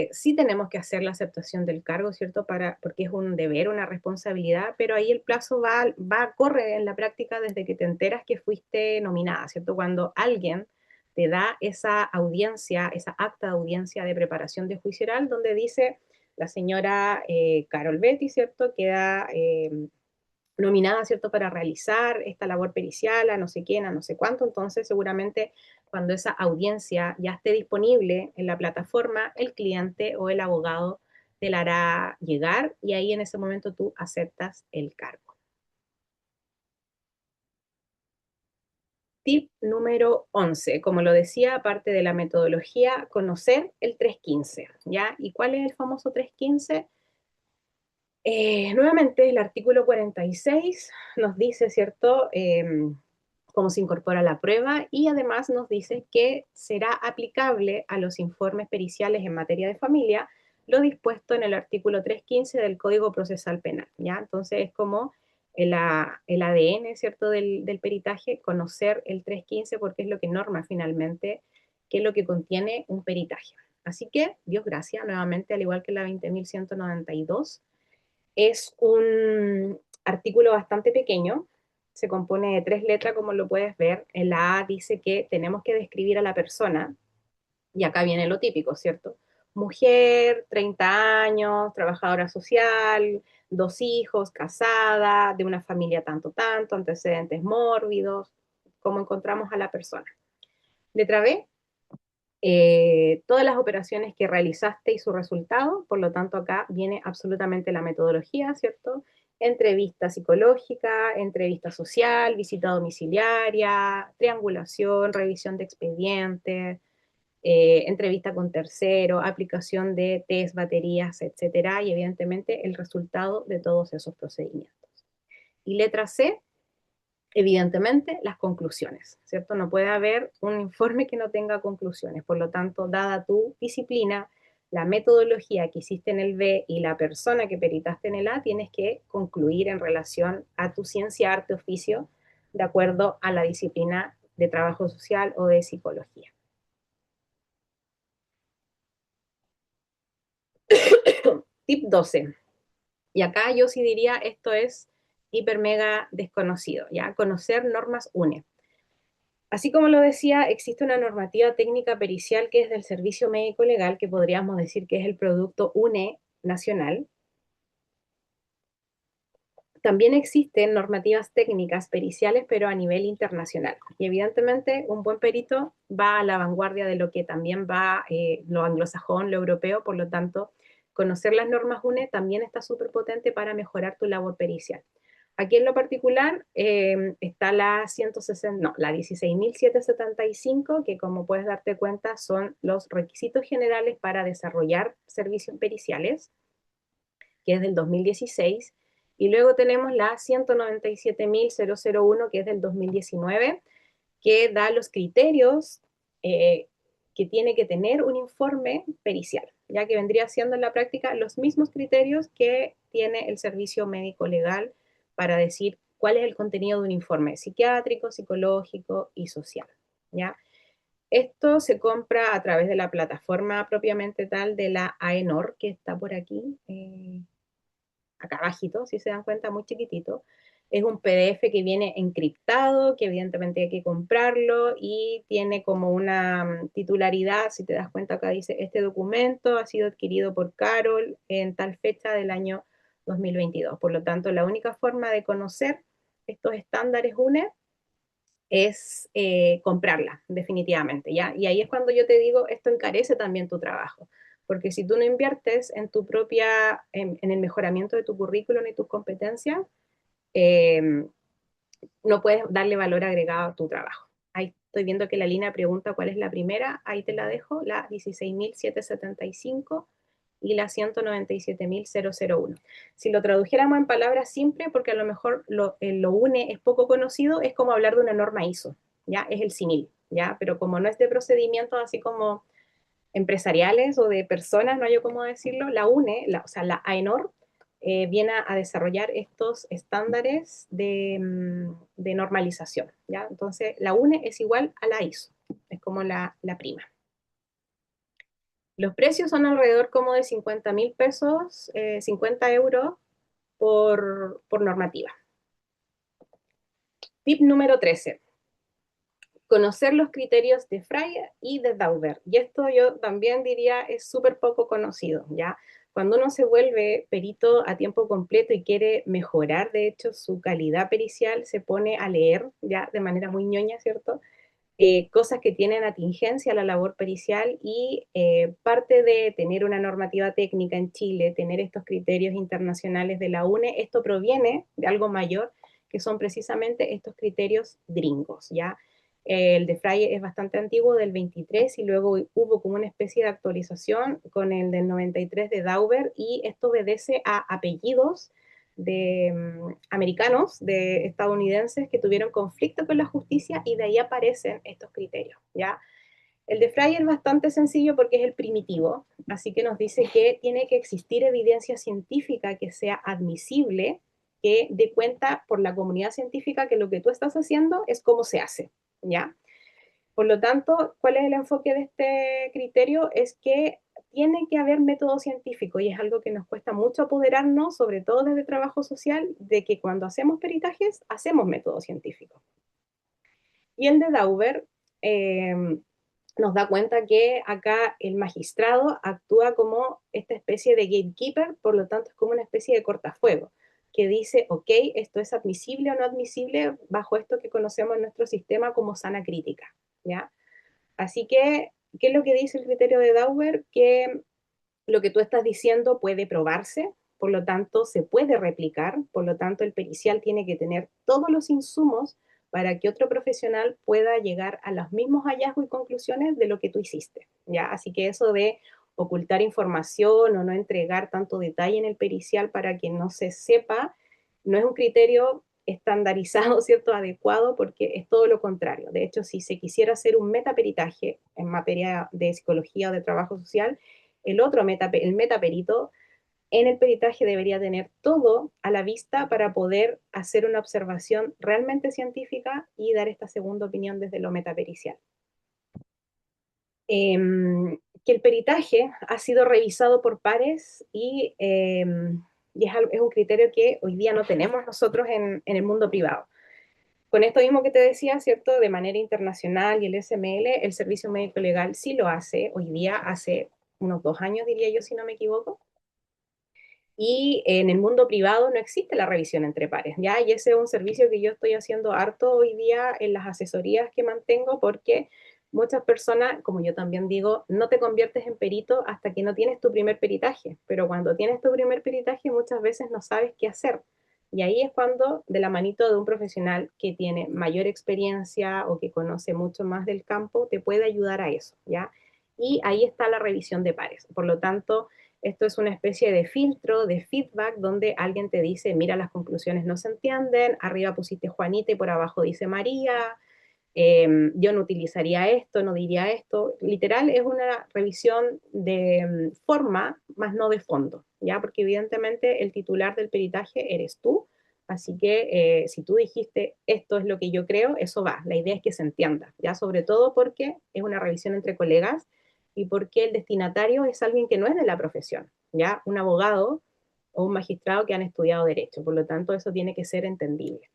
sí tenemos que hacer la aceptación del cargo, ¿cierto? Porque es un deber, una responsabilidad, pero ahí el plazo corre en la práctica desde que te enteras que fuiste nominada, ¿cierto? Cuando alguien te da esa audiencia, esa acta de audiencia de preparación de juicio oral, donde dice la señora Carol Betty, ¿cierto? Queda nominada, ¿cierto?, para realizar esta labor pericial a no sé quién, a no sé cuánto. Entonces, seguramente cuando esa audiencia ya esté disponible en la plataforma, el cliente o el abogado te la hará llegar y ahí en ese momento tú aceptas el cargo. Tip número 11, como lo decía, aparte de la metodología, conocer el 315, ¿ya? ¿Y cuál es el famoso 315? Nuevamente, el artículo 46 nos dice, ¿cierto?, cómo se incorpora la prueba y además nos dice que será aplicable a los informes periciales en materia de familia lo dispuesto en el artículo 315 del Código Procesal Penal, ¿ya? Entonces es como el ADN, ¿cierto?, del peritaje, conocer el 315 porque es lo que norma finalmente qué es lo que contiene un peritaje. Así que, Dios gracias, nuevamente, al igual que la 20.192, es un artículo bastante pequeño, se compone de 3 letras, como lo puedes ver. En la A dice que tenemos que describir a la persona, y acá viene lo típico, ¿cierto? Mujer, 30 años, trabajadora social, 2 hijos, casada, de una familia tanto, tanto, antecedentes mórbidos, cómo encontramos a la persona. Letra B, todas las operaciones que realizaste y su resultado, por lo tanto acá viene absolutamente la metodología, ¿cierto? Entrevista psicológica, entrevista social, visita domiciliaria, triangulación, revisión de expedientes, entrevista con tercero, aplicación de test, baterías, etcétera, y evidentemente el resultado de todos esos procedimientos. Y letra C, evidentemente, las conclusiones, ¿cierto? No puede haber un informe que no tenga conclusiones. Por lo tanto, dada tu disciplina, la metodología que hiciste en el B y la persona que peritaste en el A, tienes que concluir en relación a tu ciencia, arte, oficio, de acuerdo a la disciplina de trabajo social o de psicología. Tip 12. Y acá yo sí diría, esto es hiper mega desconocido, ¿ya? Conocer normas UNE. Así como lo decía, existe una normativa técnica pericial que es del Servicio Médico Legal, que podríamos decir que es el producto UNE nacional, También existen normativas técnicas periciales, pero a nivel internacional. Y evidentemente un buen perito va a la vanguardia de lo que también va lo anglosajón, lo europeo, por lo tanto, conocer las normas UNE también está súper potente para mejorar tu labor pericial. Aquí en lo particular está la 160, no, la 16.775, que como puedes darte cuenta son los requisitos generales para desarrollar servicios periciales, que es del 2016, y luego tenemos la 197.001, que es del 2019, que da los criterios que tiene que tener un informe pericial, ya que vendría siendo en la práctica los mismos criterios que tiene el servicio médico legal para decir cuál es el contenido de un informe psiquiátrico, psicológico y social, ¿ya? Esto se compra a través de la plataforma propiamente tal de la AENOR, que está por aquí, acá abajito, si se dan cuenta, muy chiquitito. Es un PDF que viene encriptado, que evidentemente hay que comprarlo y tiene como una titularidad, si te das cuenta acá dice, este documento ha sido adquirido por Carol en tal fecha del año 2022. Por lo tanto, la única forma de conocer estos estándares UNE es comprarla, definitivamente, ¿ya? Y ahí es cuando yo te digo, esto encarece también tu trabajo, porque si tú no inviertes en tu propia, en el mejoramiento de tu currículum y tus competencias, eh, no puedes darle valor agregado a tu trabajo. Ahí estoy viendo que la línea pregunta cuál es la primera, ahí te la dejo, la 16.775 y la 197.001. Si lo tradujéramos en palabras simples, porque a lo mejor lo UNE es poco conocido, es como hablar de una norma ISO, ¿ya? Es el símil, ¿ya? Pero como no es de procedimientos así como empresariales o de personas, no hay cómo decirlo, la UNE, o sea, la AENOR, viene a desarrollar estos estándares de normalización, ¿ya? Entonces, la UNE es igual a la ISO, es como la prima. Los precios son alrededor como de 50.000 pesos, 50 euros por normativa. Tip número 13. Conocer los criterios de Frey y de Dauber. Y esto yo también diría es súper poco conocido, ¿ya? Cuando uno se vuelve perito a tiempo completo y quiere mejorar, de hecho, su calidad pericial, se pone a leer, ya de manera muy ñoña, ¿cierto? Cosas que tienen atingencia a la labor pericial y parte de tener una normativa técnica en Chile, tener estos criterios internacionales de la UNE, esto proviene de algo mayor, que son precisamente estos criterios gringos, ¿ya? El de Frey es bastante antiguo, del 23, y luego hubo como una especie de actualización con el del 93 de Dauber, y esto obedece a apellidos de americanos, de estadounidenses que tuvieron conflicto con la justicia y de ahí aparecen estos criterios, ¿ya? El de Frey es bastante sencillo porque es el primitivo, así que nos dice que tiene que existir evidencia científica que sea admisible, que dé cuenta por la comunidad científica que lo que tú estás haciendo es cómo se hace, ¿ya? Por lo tanto, ¿cuál es el enfoque de este criterio? Es que tiene que haber método científico y es algo que nos cuesta mucho apoderarnos, sobre todo desde trabajo social, de que cuando hacemos peritajes, hacemos método científico. Y el de Dauber eh, nos da cuenta que acá el magistrado actúa como esta especie de gatekeeper, por lo tanto es como una especie de cortafuego, que dice, ok, esto es admisible o no admisible bajo esto que conocemos en nuestro sistema como sana crítica, ¿ya? Así que, ¿qué es lo que dice el criterio de Dauber? Que lo que tú estás diciendo puede probarse, por lo tanto se puede replicar, por lo tanto el pericial tiene que tener todos los insumos para que otro profesional pueda llegar a los mismos hallazgos y conclusiones de lo que tú hiciste, ¿ya? Así que eso de ocultar información o no entregar tanto detalle en el pericial para que no se sepa, no es un criterio estandarizado, ¿cierto?, adecuado, porque es todo lo contrario. De hecho, si se quisiera hacer un metaperitaje en materia de psicología o de trabajo social, el metaperito, en el peritaje debería tener todo a la vista para poder hacer una observación realmente científica y dar esta segunda opinión desde lo metapericial. Que el peritaje ha sido revisado por pares y es un criterio que hoy día no tenemos nosotros en el mundo privado. Con esto mismo que te decía, ¿cierto? De manera internacional y el SML, el Servicio Médico Legal sí lo hace, hoy día hace unos 2 años, diría yo, si no me equivoco. Y en el mundo privado no existe la revisión entre pares, ¿ya? Y ese es un servicio que yo estoy haciendo harto hoy día en las asesorías que mantengo porque muchas personas, como yo también digo, no te conviertes en perito hasta que no tienes tu primer peritaje, pero cuando tienes tu primer peritaje muchas veces no sabes qué hacer. Y ahí es cuando, de la manito de un profesional que tiene mayor experiencia o que conoce mucho más del campo, te puede ayudar a eso, ¿ya? Y ahí está la revisión de pares. Por lo tanto, esto es una especie de filtro, de feedback, donde alguien te dice, mira, las conclusiones no se entienden, arriba pusiste Juanita y por abajo dice María, yo no utilizaría esto, no diría esto. Literal es una revisión de forma, más no de fondo, ¿ya? Porque evidentemente el titular del peritaje eres tú, así que si tú dijiste esto es lo que yo creo, eso va. La idea es que se entienda, ¿ya? Sobre todo porque es una revisión entre colegas y porque el destinatario es alguien que no es de la profesión, ¿ya? Un abogado o un magistrado que han estudiado derecho, por lo tanto eso tiene que ser entendible.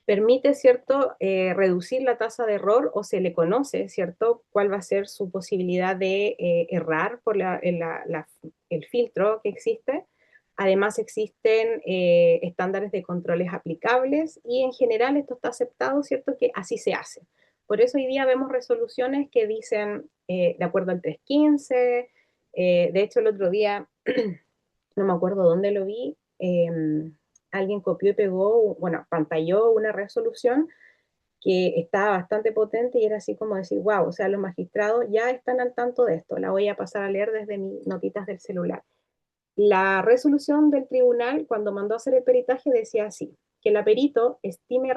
Permite, ¿cierto?, reducir la tasa de error o se le conoce, ¿cierto?, cuál va a ser su posibilidad de errar por el filtro que existe. Además existen estándares de controles aplicables y en general esto está aceptado, ¿cierto?, que así se hace. Por eso hoy día vemos resoluciones que dicen, de acuerdo al 315, de hecho el otro día, no me acuerdo dónde lo vi, alguien copió y pegó, bueno, pantalló una resolución que estaba bastante potente y era así como decir, wow, o sea, los magistrados ya están al tanto de esto, la voy a pasar a leer desde mis notitas del celular. La resolución del tribunal, cuando mandó a hacer el peritaje, decía así, que la perito estime,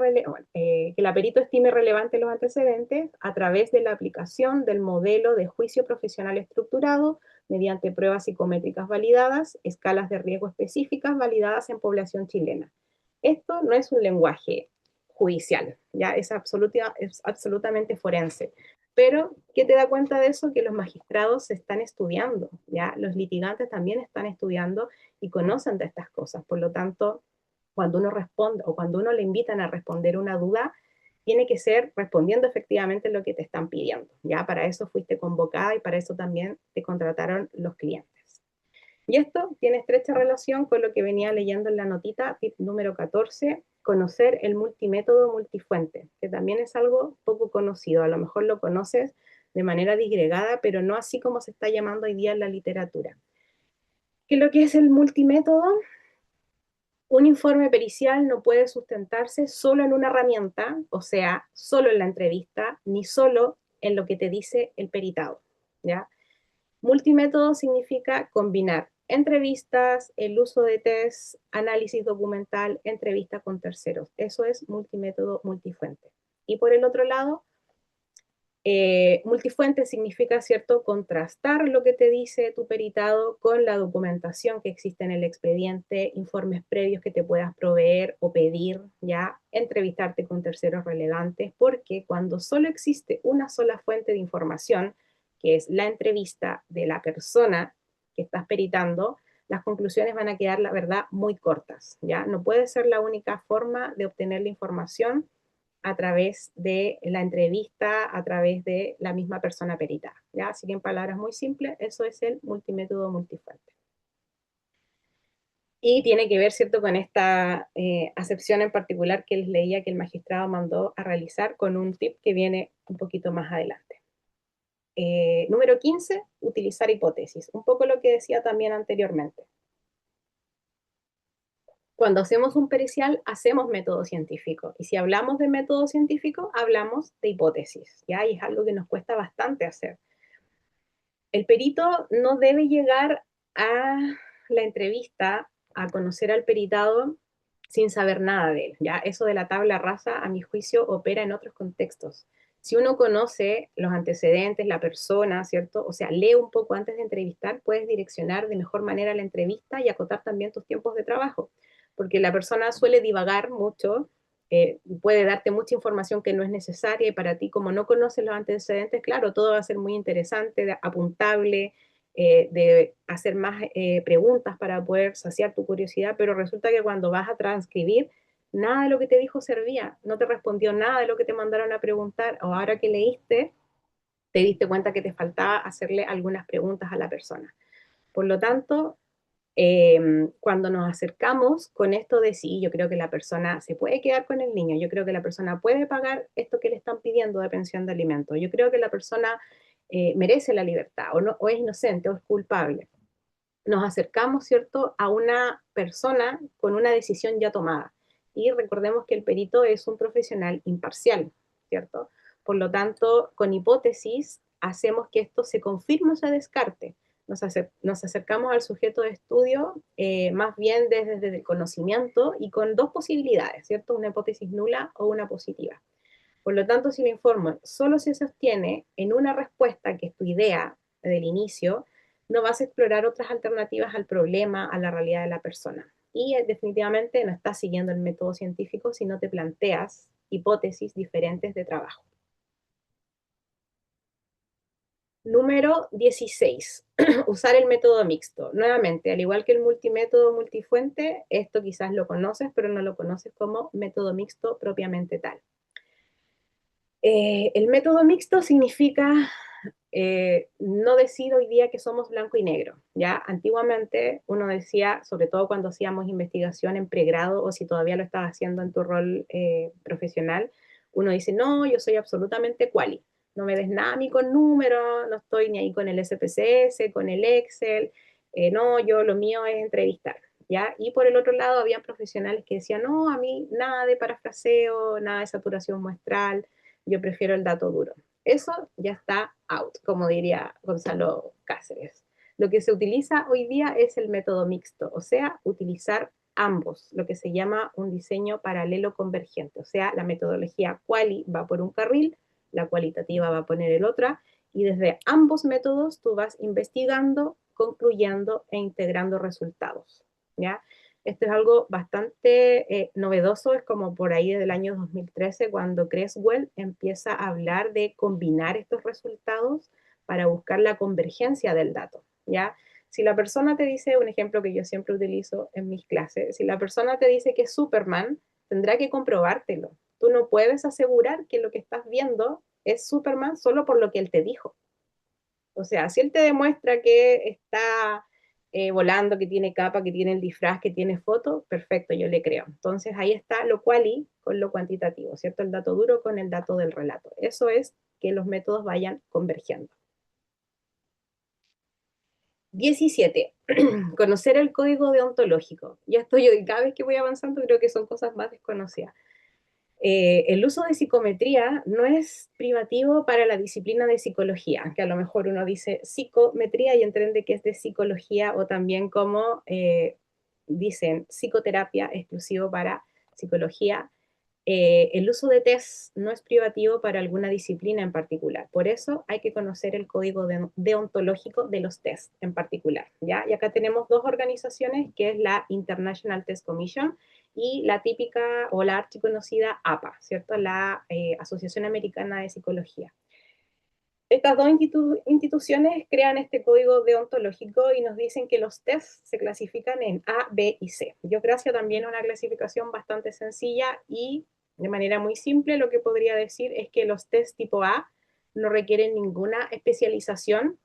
que la perito estime relevante los antecedentes a través de la aplicación del modelo de juicio profesional estructurado mediante pruebas psicométricas validadas, escalas de riesgo específicas validadas en población chilena. Esto no es un lenguaje judicial, ya es absolutamente forense. Pero, ¿qué te da cuenta de eso? Que los magistrados se están estudiando, ¿ya? Los litigantes también están estudiando y conocen de estas cosas. Por lo tanto, cuando uno responde o cuando uno le invitan a responder una duda, tiene que ser respondiendo efectivamente lo que te están pidiendo, ¿ya? Para eso fuiste convocada y para eso también te contrataron los clientes. Y esto tiene estrecha relación con lo que venía leyendo en la notita, tip número 14, conocer el multimétodo multifuente, que también es algo poco conocido. A lo mejor lo conoces de manera disgregada, pero no así como se está llamando hoy día en la literatura. ¿Qué es lo que es el multimétodo? Un informe pericial no puede sustentarse solo en una herramienta, o sea, solo en la entrevista, ni solo en lo que te dice el peritado, ¿ya? Multimétodo significa combinar entrevistas, el uso de test, análisis documental, entrevista con terceros. Eso es multimétodo multifuente. Y por el otro lado, multifuente significa, ¿cierto?, contrastar lo que te dice tu peritado con la documentación que existe en el expediente, informes previos que te puedas proveer o pedir, ya, entrevistarte con terceros relevantes, porque cuando solo existe una sola fuente de información, que es la entrevista de la persona que estás peritando, las conclusiones van a quedar, la verdad, muy cortas, ¿ya? No puede ser la única forma de obtener la información a través de la entrevista, a través de la misma persona peritada, ¿ya? Así que en palabras muy simples, eso es el multimétodo multifuente. Y tiene que ver, ¿cierto?, con esta acepción en particular que les leía que el magistrado mandó a realizar con un tip que viene un poquito más adelante. Número 15, utilizar hipótesis. Un poco lo que decía también anteriormente. Cuando hacemos un pericial, hacemos método científico. Y si hablamos de método científico, hablamos de hipótesis, ¿ya? Y es algo que nos cuesta bastante hacer. El perito no debe llegar a la entrevista a conocer al peritado sin saber nada de él, ¿ya? Eso de la tabla rasa, a mi juicio, opera en otros contextos. Si uno conoce los antecedentes, la persona, ¿cierto? O sea, lee un poco antes de entrevistar, puedes direccionar de mejor manera la entrevista y acotar también tus tiempos de trabajo, porque la persona suele divagar mucho, puede darte mucha información que no es necesaria y para ti, como no conoces los antecedentes, claro, todo va a ser muy interesante, apuntable, de hacer más preguntas para poder saciar tu curiosidad, pero resulta que cuando vas a transcribir, nada de lo que te dijo servía, no te respondió nada de lo que te mandaron a preguntar, o ahora que leíste, te diste cuenta que te faltaba hacerle algunas preguntas a la persona. Por lo tanto, Cuando nos acercamos con esto de sí, yo creo que la persona se puede quedar con el niño, yo creo que la persona puede pagar esto que le están pidiendo de pensión de alimentos, yo creo que la persona merece la libertad o, no, o es inocente o es culpable. Nos acercamos, ¿cierto?, a una persona con una decisión ya tomada. Y recordemos que el perito es un profesional imparcial, ¿cierto? Por lo tanto, con hipótesis hacemos que esto se confirme o se descarte. Nos acercamos al sujeto de estudio más bien desde el conocimiento y con dos posibilidades, ¿cierto? Una hipótesis nula o una positiva. Por lo tanto, si el informe solo se sostiene en una respuesta que es tu idea del inicio, no vas a explorar otras alternativas al problema, a la realidad de la persona. Y definitivamente no estás siguiendo el método científico si no te planteas hipótesis diferentes de trabajo. Número 16. Usar el método mixto. Nuevamente, al igual que el multimétodo multifuente, esto quizás lo conoces, pero no lo conoces como método mixto propiamente tal. El método mixto significa no decir hoy día que somos blanco y negro. ¿Ya? Antiguamente uno decía, sobre todo cuando hacíamos investigación en pregrado o si todavía lo estabas haciendo en tu rol profesional, uno dice, no, yo soy absolutamente quali. No me des nada a mí con números, no estoy ni ahí con el SPSS, con el Excel. No, yo lo mío es entrevistar. ¿Ya? Y por el otro lado, había profesionales que decían, no, a mí nada de parafraseo, nada de saturación muestral, yo prefiero el dato duro. Eso ya está out, como diría Gonzalo Cáceres. Lo que se utiliza hoy día es el método mixto, o sea, utilizar ambos, lo que se llama un diseño paralelo convergente, o sea, la metodología quali va por un carril, la cualitativa va a poner el otro, y desde ambos métodos tú vas investigando, concluyendo e integrando resultados, ¿ya? Esto es algo bastante novedoso, es como por ahí desde el año 2013 cuando Creswell empieza a hablar de combinar estos resultados para buscar la convergencia del dato, ¿ya? Si la persona te dice, un ejemplo que yo siempre utilizo en mis clases, si la persona te dice que es Superman, tendrá que comprobártelo. Tú no puedes asegurar que lo que estás viendo es Superman solo por lo que él te dijo. O sea, si él te demuestra que está volando, que tiene capa, que tiene el disfraz, que tiene foto, perfecto, yo le creo. Entonces ahí está lo quali con lo cuantitativo, ¿cierto? El dato duro con el dato del relato. Eso es que los métodos vayan convergiendo. 17. Conocer el código deontológico. Ya estoy, cada vez que voy avanzando, creo que son cosas más desconocidas. El uso de psicometría no es privativo para la disciplina de psicología, que a lo mejor uno dice psicometría y entiende que es de psicología o también como dicen psicoterapia exclusivo para psicología. El uso de test no es privativo para alguna disciplina en particular. Por eso hay que conocer el código deontológico de los test en particular. ¿ya? Y acá tenemos dos organizaciones, que es la International Test Commission y la típica o la archiconocida APA, ¿cierto? La Asociación Americana de Psicología. Estas dos instituciones crean este código deontológico y nos dicen que los tests se clasifican en A, B y C. Yo gracias también a una clasificación bastante sencilla y de manera muy simple lo que podría decir es que los tests tipo A no requieren ninguna especialización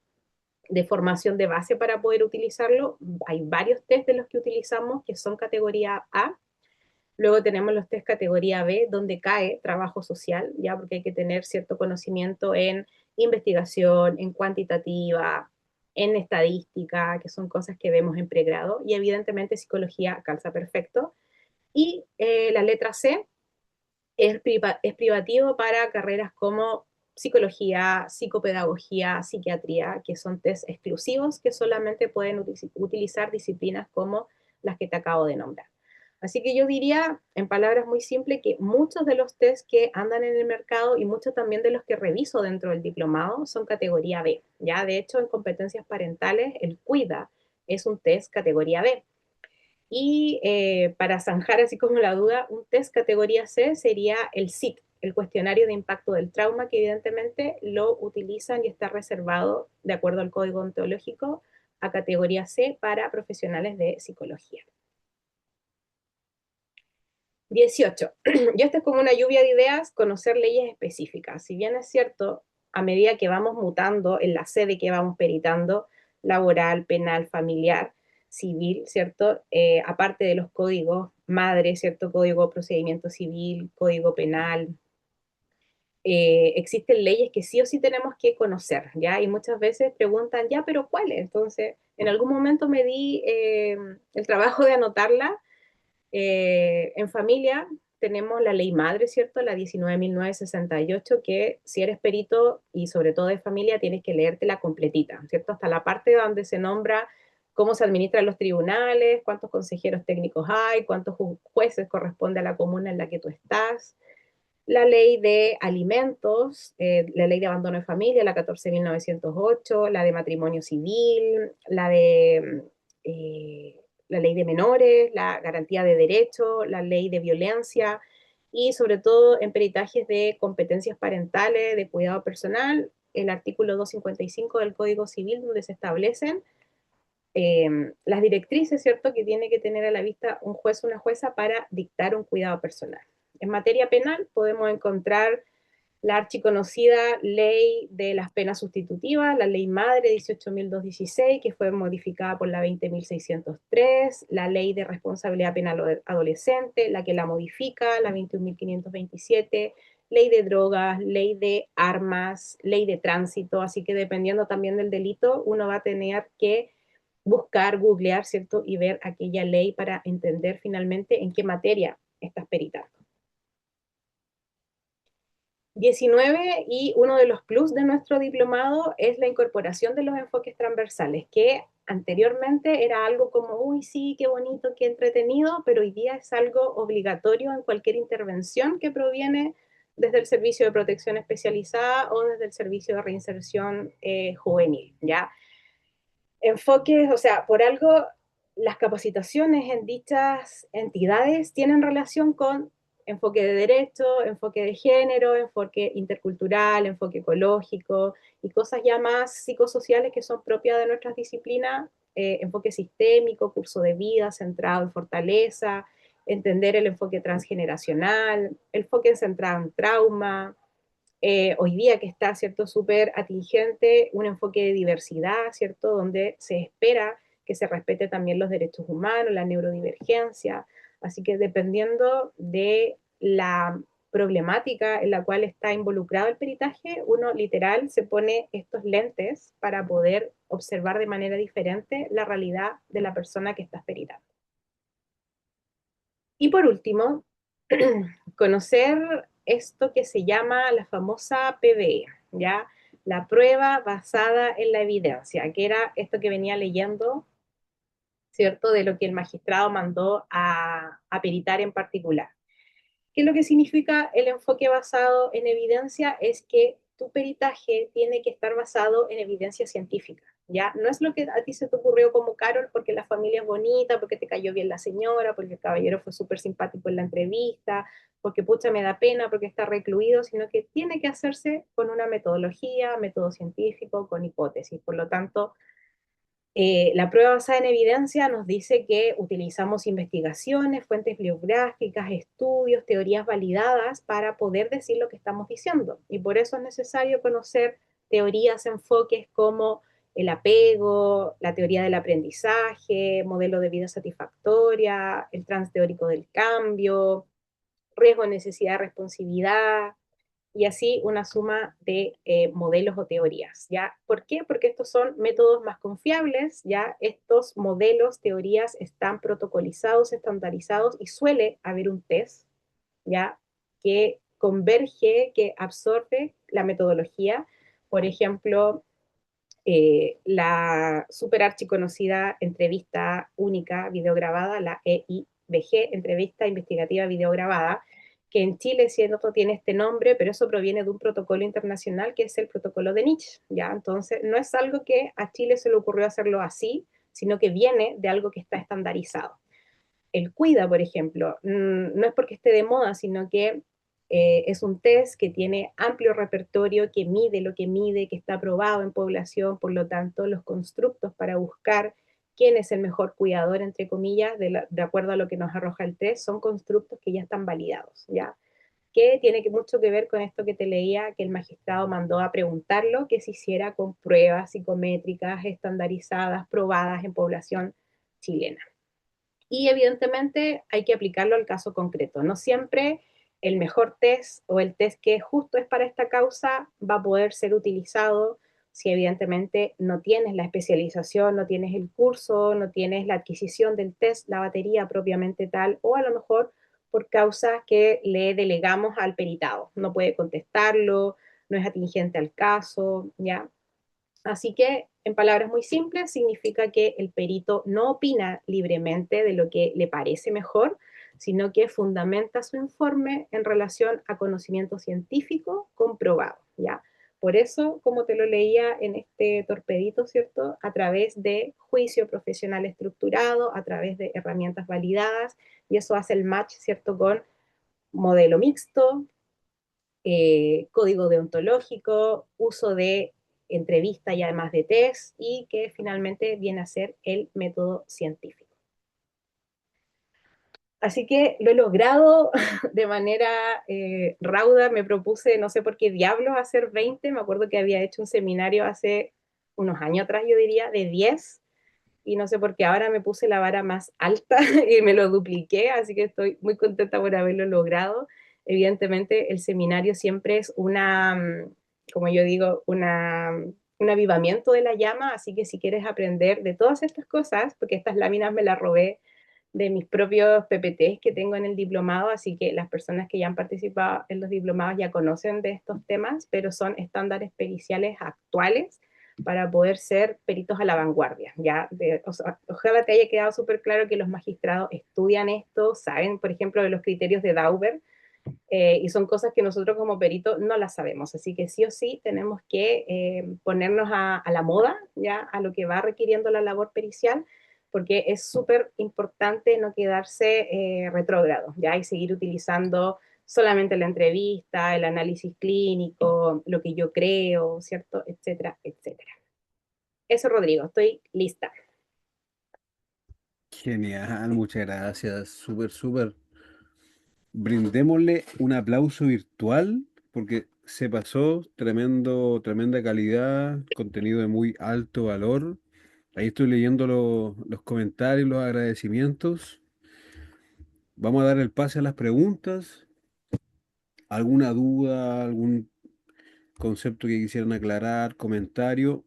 de formación de base para poder utilizarlo. Hay varios tests de los que utilizamos que son categoría A. Luego tenemos los test categoría B, donde cae trabajo social, ya porque hay que tener cierto conocimiento en investigación, en cuantitativa, en estadística, que son cosas que vemos en pregrado, y evidentemente psicología calza perfecto. Y la letra C es privativo para carreras como psicología, psicopedagogía, psiquiatría, que son test exclusivos que solamente pueden utilizar disciplinas como las que te acabo de nombrar. Así que yo diría, en palabras muy simples, que muchos de los test que andan en el mercado y muchos también de los que reviso dentro del diplomado son categoría B. Ya, de hecho, en competencias parentales, el CUIDA es un test categoría B. Y para zanjar así como la duda, un test categoría C sería el CIT, el cuestionario de impacto del trauma, que evidentemente lo utilizan y está reservado, de acuerdo al código ontológico, a categoría C para profesionales de psicología. 18. Y esto es como una lluvia de ideas, conocer leyes específicas. Si bien es cierto, a medida que vamos mutando en la sede que vamos peritando, laboral, penal, familiar, civil, ¿cierto? Aparte de los códigos madre, ¿cierto? Código de procedimiento civil, código penal, existen leyes que sí o sí tenemos que conocer, ¿ya? Y muchas veces preguntan, ya, pero ¿cuáles? Entonces, en algún momento me di el trabajo de anotarla. En familia tenemos la ley madre, ¿cierto? La 19.968, que si eres perito y sobre todo de familia, tienes que leértela completita, ¿cierto? Hasta la parte donde se nombra cómo se administran los tribunales, cuántos consejeros técnicos hay, cuántos jueces corresponde a la comuna en la que tú estás, la ley de alimentos, la ley de abandono de familia, la 14.908, la de matrimonio civil, la ley de menores, la garantía de derechos, la ley de violencia y sobre todo en peritajes de competencias parentales, de cuidado personal, el artículo 255 del Código Civil donde se establecen las directrices, ¿cierto?, que tiene que tener a la vista un juez o una jueza para dictar un cuidado personal. En materia penal podemos encontrar la archiconocida ley de las penas sustitutivas, la ley madre 18.216, que fue modificada por la 20.603, la ley de responsabilidad penal adolescente, la que la modifica, la 21.527, ley de drogas, ley de armas, ley de tránsito, así que dependiendo también del delito, uno va a tener que buscar, googlear, ¿cierto? Y ver aquella ley para entender finalmente en qué materia estás peritando. 19 y uno de los plus de nuestro diplomado es la incorporación de los enfoques transversales, que anteriormente era algo como, uy, sí, qué bonito, qué entretenido, pero hoy día es algo obligatorio en cualquier intervención que proviene desde el servicio de protección especializada o desde el servicio de reinserción juvenil, ¿ya? Enfoques, o sea, por algo las capacitaciones en dichas entidades tienen relación con enfoque de derecho, enfoque de género, enfoque intercultural, enfoque ecológico y cosas ya más psicosociales que son propias de nuestras disciplinas, enfoque sistémico, curso de vida centrado en fortaleza, entender el enfoque transgeneracional, el enfoque centrado en trauma, hoy día que está, ¿cierto?, súper atingente, un enfoque de diversidad, ¿cierto?, donde se espera que se respete también los derechos humanos, la neurodivergencia, así que dependiendo de la problemática en la cual está involucrado el peritaje, uno literal se pone estos lentes para poder observar de manera diferente la realidad de la persona que estás peritando. Y por último, conocer esto que se llama la famosa PBE, ¿ya? La prueba basada en la evidencia, que era esto que venía leyendo, ¿cierto? De lo que el magistrado mandó a peritar en particular. ¿Qué es lo que significa el enfoque basado en evidencia? Es que tu peritaje tiene que estar basado en evidencia científica, ¿ya? No es lo que a ti se te ocurrió como Carol porque la familia es bonita, porque te cayó bien la señora, porque el caballero fue súper simpático en la entrevista, porque pucha me da pena, porque está recluido, sino que tiene que hacerse con una metodología, método científico, con hipótesis. Por lo tanto, la prueba basada en evidencia nos dice que utilizamos investigaciones, fuentes bibliográficas, estudios, teorías validadas para poder decir lo que estamos diciendo. Y por eso es necesario conocer teorías, enfoques como el apego, la teoría del aprendizaje, modelo de vida satisfactoria, el transteórico del cambio, riesgo, necesidad, responsividad, y así una suma de modelos o teorías, ¿ya? ¿Por qué? Porque estos son métodos más confiables, ¿ya? Estos modelos, teorías están protocolizados, estandarizados y suele haber un test, ¿ya? Que converge, que absorbe la metodología. Por ejemplo, la super archiconocida entrevista única videograbada, la EIVG, entrevista investigativa videograbada, que en Chile, cierto, tiene este nombre, pero eso proviene de un protocolo internacional que es el protocolo de Nietzsche, ¿ya? Entonces, no es algo que a Chile se le ocurrió hacerlo así, sino que viene de algo que está estandarizado. El CUIDA, por ejemplo, no es porque esté de moda, sino que es un test que tiene amplio repertorio, que mide lo que mide, que está aprobado en población, por lo tanto, los constructos para buscar quién es el mejor cuidador, entre comillas, de acuerdo a lo que nos arroja el test, son constructos que ya están validados, ¿ya? Que tiene mucho que ver con esto que te leía, que el magistrado mandó a preguntarlo, que se hiciera con pruebas psicométricas estandarizadas, probadas en población, chilena. Y evidentemente hay que aplicarlo al caso concreto. No siempre el mejor test o el test que justo es para esta causa va a poder ser utilizado si evidentemente no tienes la especialización, no tienes el curso, no tienes la adquisición del test, la batería propiamente tal, o a lo mejor por causas que le delegamos al peritado. No puede contestarlo, no es atingente al caso, ¿ya? Así que, en palabras muy simples, significa que el perito no opina libremente de lo que le parece mejor, sino que fundamenta su informe en relación a conocimiento científico comprobado, ¿ya? Por eso, como te lo leía en este torpedito, ¿cierto? A través de juicio profesional estructurado, a través de herramientas validadas, y eso hace el match, ¿cierto? Con modelo mixto, código deontológico, uso de entrevista y además de test, y que finalmente viene a ser el método científico. Así que lo he logrado de manera rauda, me propuse, no sé por qué diablos, hacer 20, me acuerdo que había hecho un seminario hace unos años atrás, yo diría, de 10, y no sé por qué ahora me puse la vara más alta y me lo dupliqué, así que estoy muy contenta por haberlo logrado. Evidentemente el seminario siempre es como yo digo, un avivamiento de la llama, así que si quieres aprender de todas estas cosas, porque estas láminas me las robé de mis propios PPTs que tengo en el diplomado, así que las personas que ya han participado en los diplomados ya conocen de estos temas, pero son estándares periciales actuales para poder ser peritos a la vanguardia. ¿Ya? Ojalá te haya quedado súper claro que los magistrados estudian esto, saben, por ejemplo, de los criterios de Dauber, y son cosas que nosotros como peritos no las sabemos. Así que sí o sí tenemos que ponernos a la moda, ya a lo que va requiriendo la labor pericial, porque es súper importante no quedarse retrógrado, ya, y seguir utilizando solamente la entrevista, el análisis clínico, lo que yo creo, ¿cierto? Etcétera, etcétera. Eso, Rodrigo, estoy lista. Genial, muchas gracias. Súper, súper. Brindémosle un aplauso virtual porque se pasó tremenda calidad, contenido de muy alto valor. Ahí estoy leyendo los comentarios, los agradecimientos. Vamos a dar el pase a las preguntas. ¿Alguna duda, algún concepto que quisieran aclarar, comentario?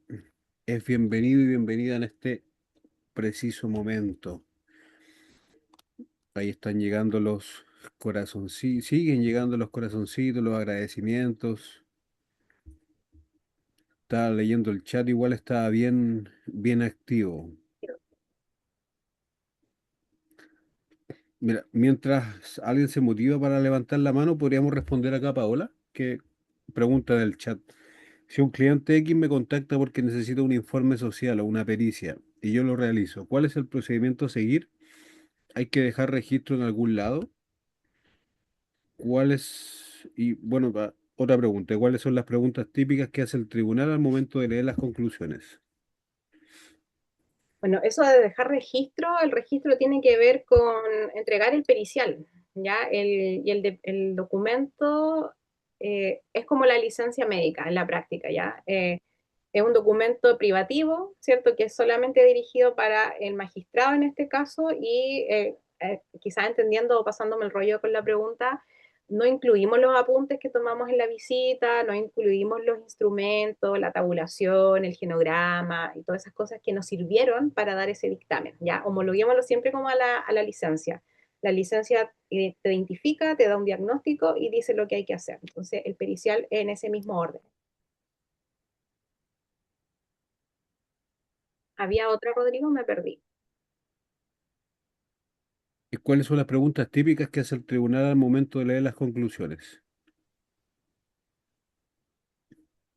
Es bienvenido y bienvenida en este preciso momento. Ahí están llegando los corazoncitos, siguen llegando los corazoncitos, los agradecimientos. Estaba leyendo el chat, igual estaba bien activo. Mira, mientras alguien se motiva para levantar la mano, podríamos responder acá, Paola, que pregunta del chat. Si un cliente X me contacta porque necesita un informe social o una pericia y yo lo realizo, ¿cuál es el procedimiento a seguir? ¿Hay que dejar registro en algún lado? ¿Cuáles? Y bueno, otra pregunta, ¿cuáles son las preguntas típicas que hace el tribunal al momento de leer las conclusiones? Bueno, eso de dejar registro, el registro tiene que ver con entregar el pericial, ¿ya? El documento es como la licencia médica en la práctica, ¿ya? Es un documento privativo, ¿cierto? Que es solamente dirigido para el magistrado en este caso y quizás entendiendo o pasándome el rollo con la pregunta, no incluimos los apuntes que tomamos en la visita, no incluimos los instrumentos, la tabulación, el genograma y todas esas cosas que nos sirvieron para dar ese dictamen, ¿ya? Homologuémoslo siempre como a la licencia. La licencia te identifica, te da un diagnóstico y dice lo que hay que hacer. Entonces, el pericial en ese mismo orden. Había otra, Rodrigo, me perdí. ¿Y cuáles son las preguntas típicas que hace el tribunal al momento de leer las conclusiones?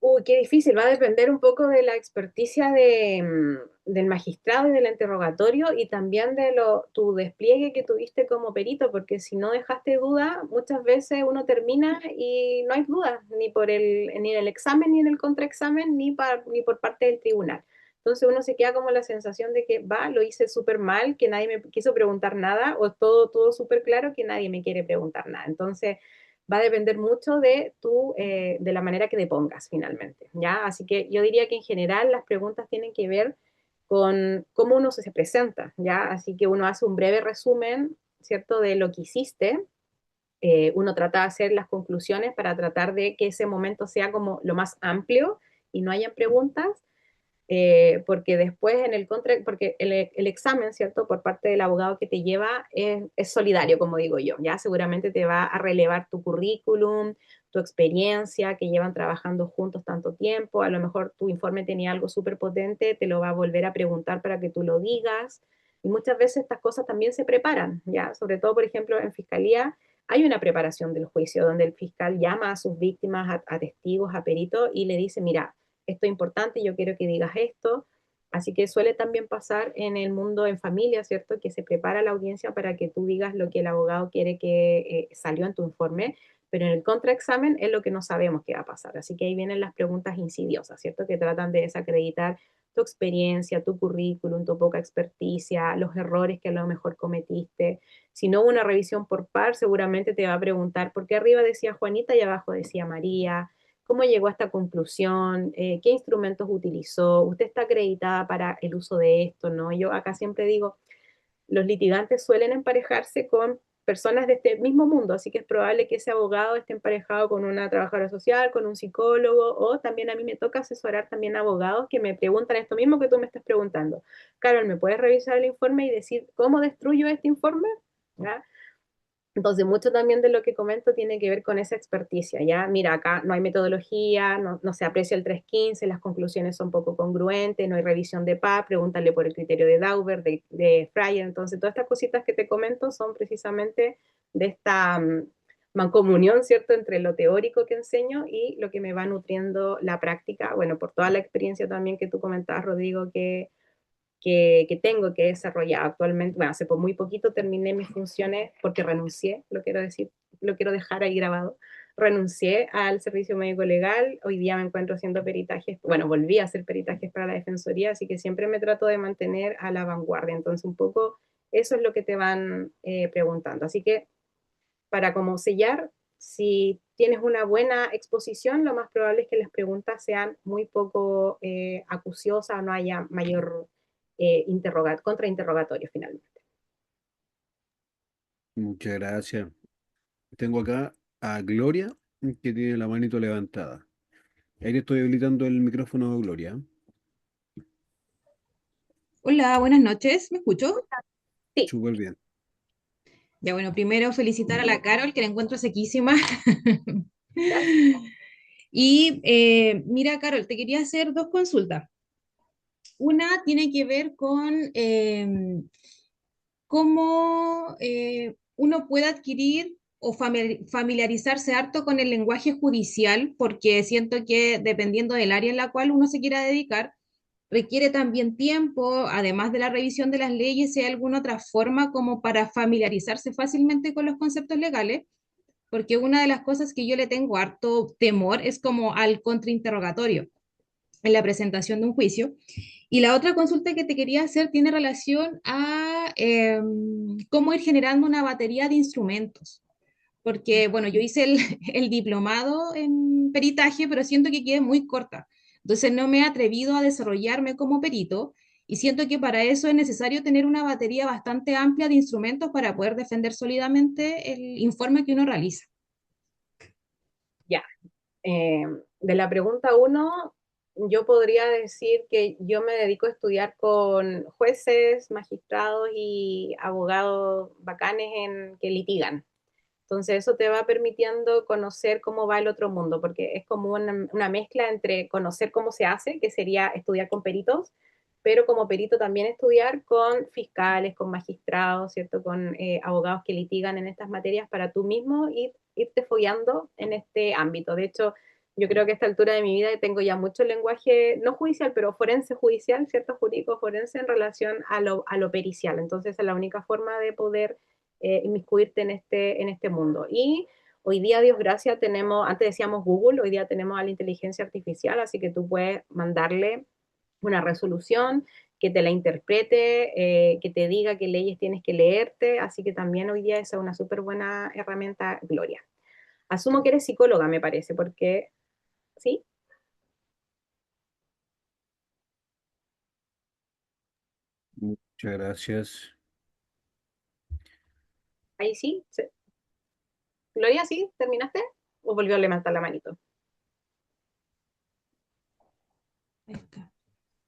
Uy, qué difícil, va a depender un poco de la experticia del magistrado y del interrogatorio y también de tu despliegue que tuviste como perito, porque si no dejaste duda, muchas veces uno termina y no hay duda, ni en el examen, ni en el contraexamen, ni por parte del tribunal. Entonces uno se queda como la sensación de que va, lo hice súper mal, que nadie me quiso preguntar nada, o todo súper claro, que nadie me quiere preguntar nada. Entonces va a depender mucho de la manera que te pongas finalmente, ¿ya? Así que yo diría que en general las preguntas tienen que ver con cómo uno se presenta, ¿ya? Así que uno hace un breve resumen, ¿cierto?, de lo que hiciste. Uno trata de hacer las conclusiones para tratar de que ese momento sea como lo más amplio y no hayan preguntas, porque después en el contra, porque el examen, ¿cierto?, por parte del abogado que te lleva es solidario, como digo yo, ya seguramente te va a relevar tu currículum, tu experiencia, que llevan trabajando juntos tanto tiempo, a lo mejor tu informe tenía algo súper potente, te lo va a volver a preguntar para que tú lo digas, y muchas veces estas cosas también se preparan, ya, sobre todo, por ejemplo, en fiscalía, hay una preparación del juicio donde el fiscal llama a sus víctimas, a testigos, a peritos y le dice, mira, esto es importante, yo quiero que digas esto. Así que suele también pasar en el mundo en familia, ¿cierto? Que se prepara la audiencia para que tú digas lo que el abogado quiere que salió en tu informe, pero en el contraexamen es lo que no sabemos qué va a pasar. Así que ahí vienen las preguntas insidiosas, ¿cierto? Que tratan de desacreditar tu experiencia, tu currículum, tu poca experticia, los errores que a lo mejor cometiste. Si no hubo una revisión por par, seguramente te va a preguntar por qué arriba decía Juanita y abajo decía María, cómo llegó a esta conclusión, qué instrumentos utilizó, usted está acreditada para el uso de esto, ¿no? Yo acá siempre digo, los litigantes suelen emparejarse con personas de este mismo mundo, así que es probable que ese abogado esté emparejado con una trabajadora social, con un psicólogo, o también a mí me toca asesorar también a abogados que me preguntan esto mismo que tú me estás preguntando. Carol, ¿me puedes revisar el informe y decir cómo destruyo este informe? ¿Ya? Entonces, mucho también de lo que comento tiene que ver con esa experticia, ¿ya? Mira, acá no hay metodología, no se aprecia el 315, las conclusiones son poco congruentes, no hay revisión de PA, pregúntale por el criterio de Dauber, de Fryer. Entonces, todas estas cositas que te comento son precisamente de esta mancomunión, ¿cierto?, entre lo teórico que enseño y lo que me va nutriendo la práctica, bueno, por toda la experiencia también que tú comentabas, Rodrigo, que tengo que desarrollar actualmente. Bueno, hace por muy poquito terminé mis funciones porque renuncié, lo quiero decir, lo quiero dejar ahí grabado. Renuncié al servicio médico legal, hoy día me encuentro haciendo peritajes, bueno, volví a hacer peritajes para la Defensoría, así que siempre me trato de mantener a la vanguardia. Entonces, un poco eso es lo que te van preguntando. Así que, para como sellar, si tienes una buena exposición, lo más probable es que las preguntas sean muy poco acuciosas, no haya mayor contrainterrogatorio finalmente. Muchas gracias. Tengo acá a Gloria, que tiene la manito levantada. Ahí le estoy habilitando el micrófono a Gloria. Hola, buenas noches, ¿me escucho? Sí, Súper bien. Ya bueno, primero felicitar a la Carol, que la encuentro sequísima. gracias. Y mira, Carol, te quería hacer dos consultas. Una tiene que ver con cómo uno puede adquirir o familiarizarse harto con el lenguaje judicial, porque siento que dependiendo del área en la cual uno se quiera dedicar, requiere también tiempo, además de la revisión de las leyes, si hay alguna otra forma como para familiarizarse fácilmente con los conceptos legales, porque una de las cosas que yo le tengo harto temor es como al contrainterrogatorio en la presentación de un juicio. Y la otra consulta que te quería hacer tiene relación a cómo ir generando una batería de instrumentos. Porque, bueno, yo hice el diplomado en peritaje, pero siento que quedé muy corta. Entonces no me he atrevido a desarrollarme como perito y siento que para eso es necesario tener una batería bastante amplia de instrumentos para poder defender sólidamente el informe que uno realiza. Ya. Eh, de la pregunta uno, yo podría decir que yo me dedico a estudiar con jueces, magistrados y abogados bacanes que litigan. Entonces eso te va permitiendo conocer cómo va el otro mundo, porque es como una mezcla entre conocer cómo se hace, que sería estudiar con peritos, pero como perito también estudiar con fiscales, con magistrados, ¿cierto? Con abogados que litigan en estas materias para tú mismo irte follando en este ámbito. De hecho, yo creo que a esta altura de mi vida tengo ya mucho lenguaje, no judicial, pero forense judicial, ¿cierto? Jurídico forense en relación a lo pericial. Entonces es la única forma de poder inmiscuirte en este mundo. Y hoy día, Dios gracias, tenemos, antes decíamos Google, hoy día tenemos a la inteligencia artificial, así que tú puedes mandarle una resolución que te la interprete, que te diga qué leyes tienes que leerte, así que también hoy día esa es una súper buena herramienta, Gloria. Asumo que eres psicóloga, me parece, porque, ¿sí? Muchas gracias. Ahí sí. Gloria, ¿sí? ¿Terminaste? ¿O volvió a levantar la manito? Ahí está.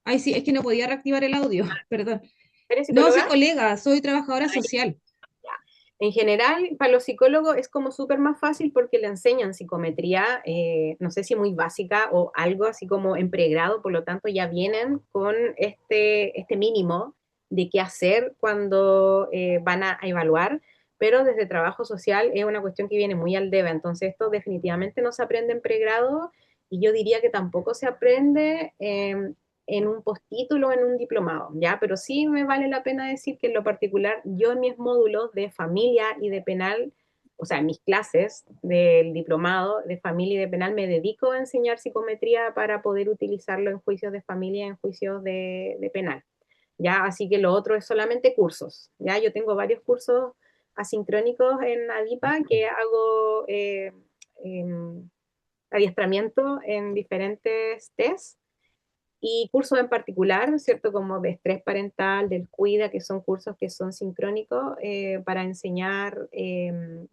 Ay, sí, es que no podía reactivar el audio, perdón. ¿Eres No, soy psicóloga? colega, soy trabajadora social. Ya. En general, para los psicólogos es como súper más fácil porque le enseñan psicometría, no sé si muy básica o algo así como en pregrado, por lo tanto ya vienen con este mínimo de qué hacer cuando van a evaluar, pero desde trabajo social es una cuestión que viene muy al debe, entonces esto definitivamente no se aprende en pregrado y yo diría que tampoco se aprende en un postítulo o en un diplomado, ¿ya? Pero sí me vale la pena decir que en lo particular, yo en mis módulos de familia y de penal, o sea, en mis clases del diplomado de familia y de penal, me dedico a enseñar psicometría para poder utilizarlo en juicios de familia y en juicios de penal, ¿ya? Así que lo otro es solamente cursos, ¿ya? Yo tengo varios cursos asincrónicos en ADIPA que hago adiestramiento en diferentes tests y cursos en particular, ¿cierto? Como de estrés parental, del CUIDA, que son cursos que son sincrónicos para enseñar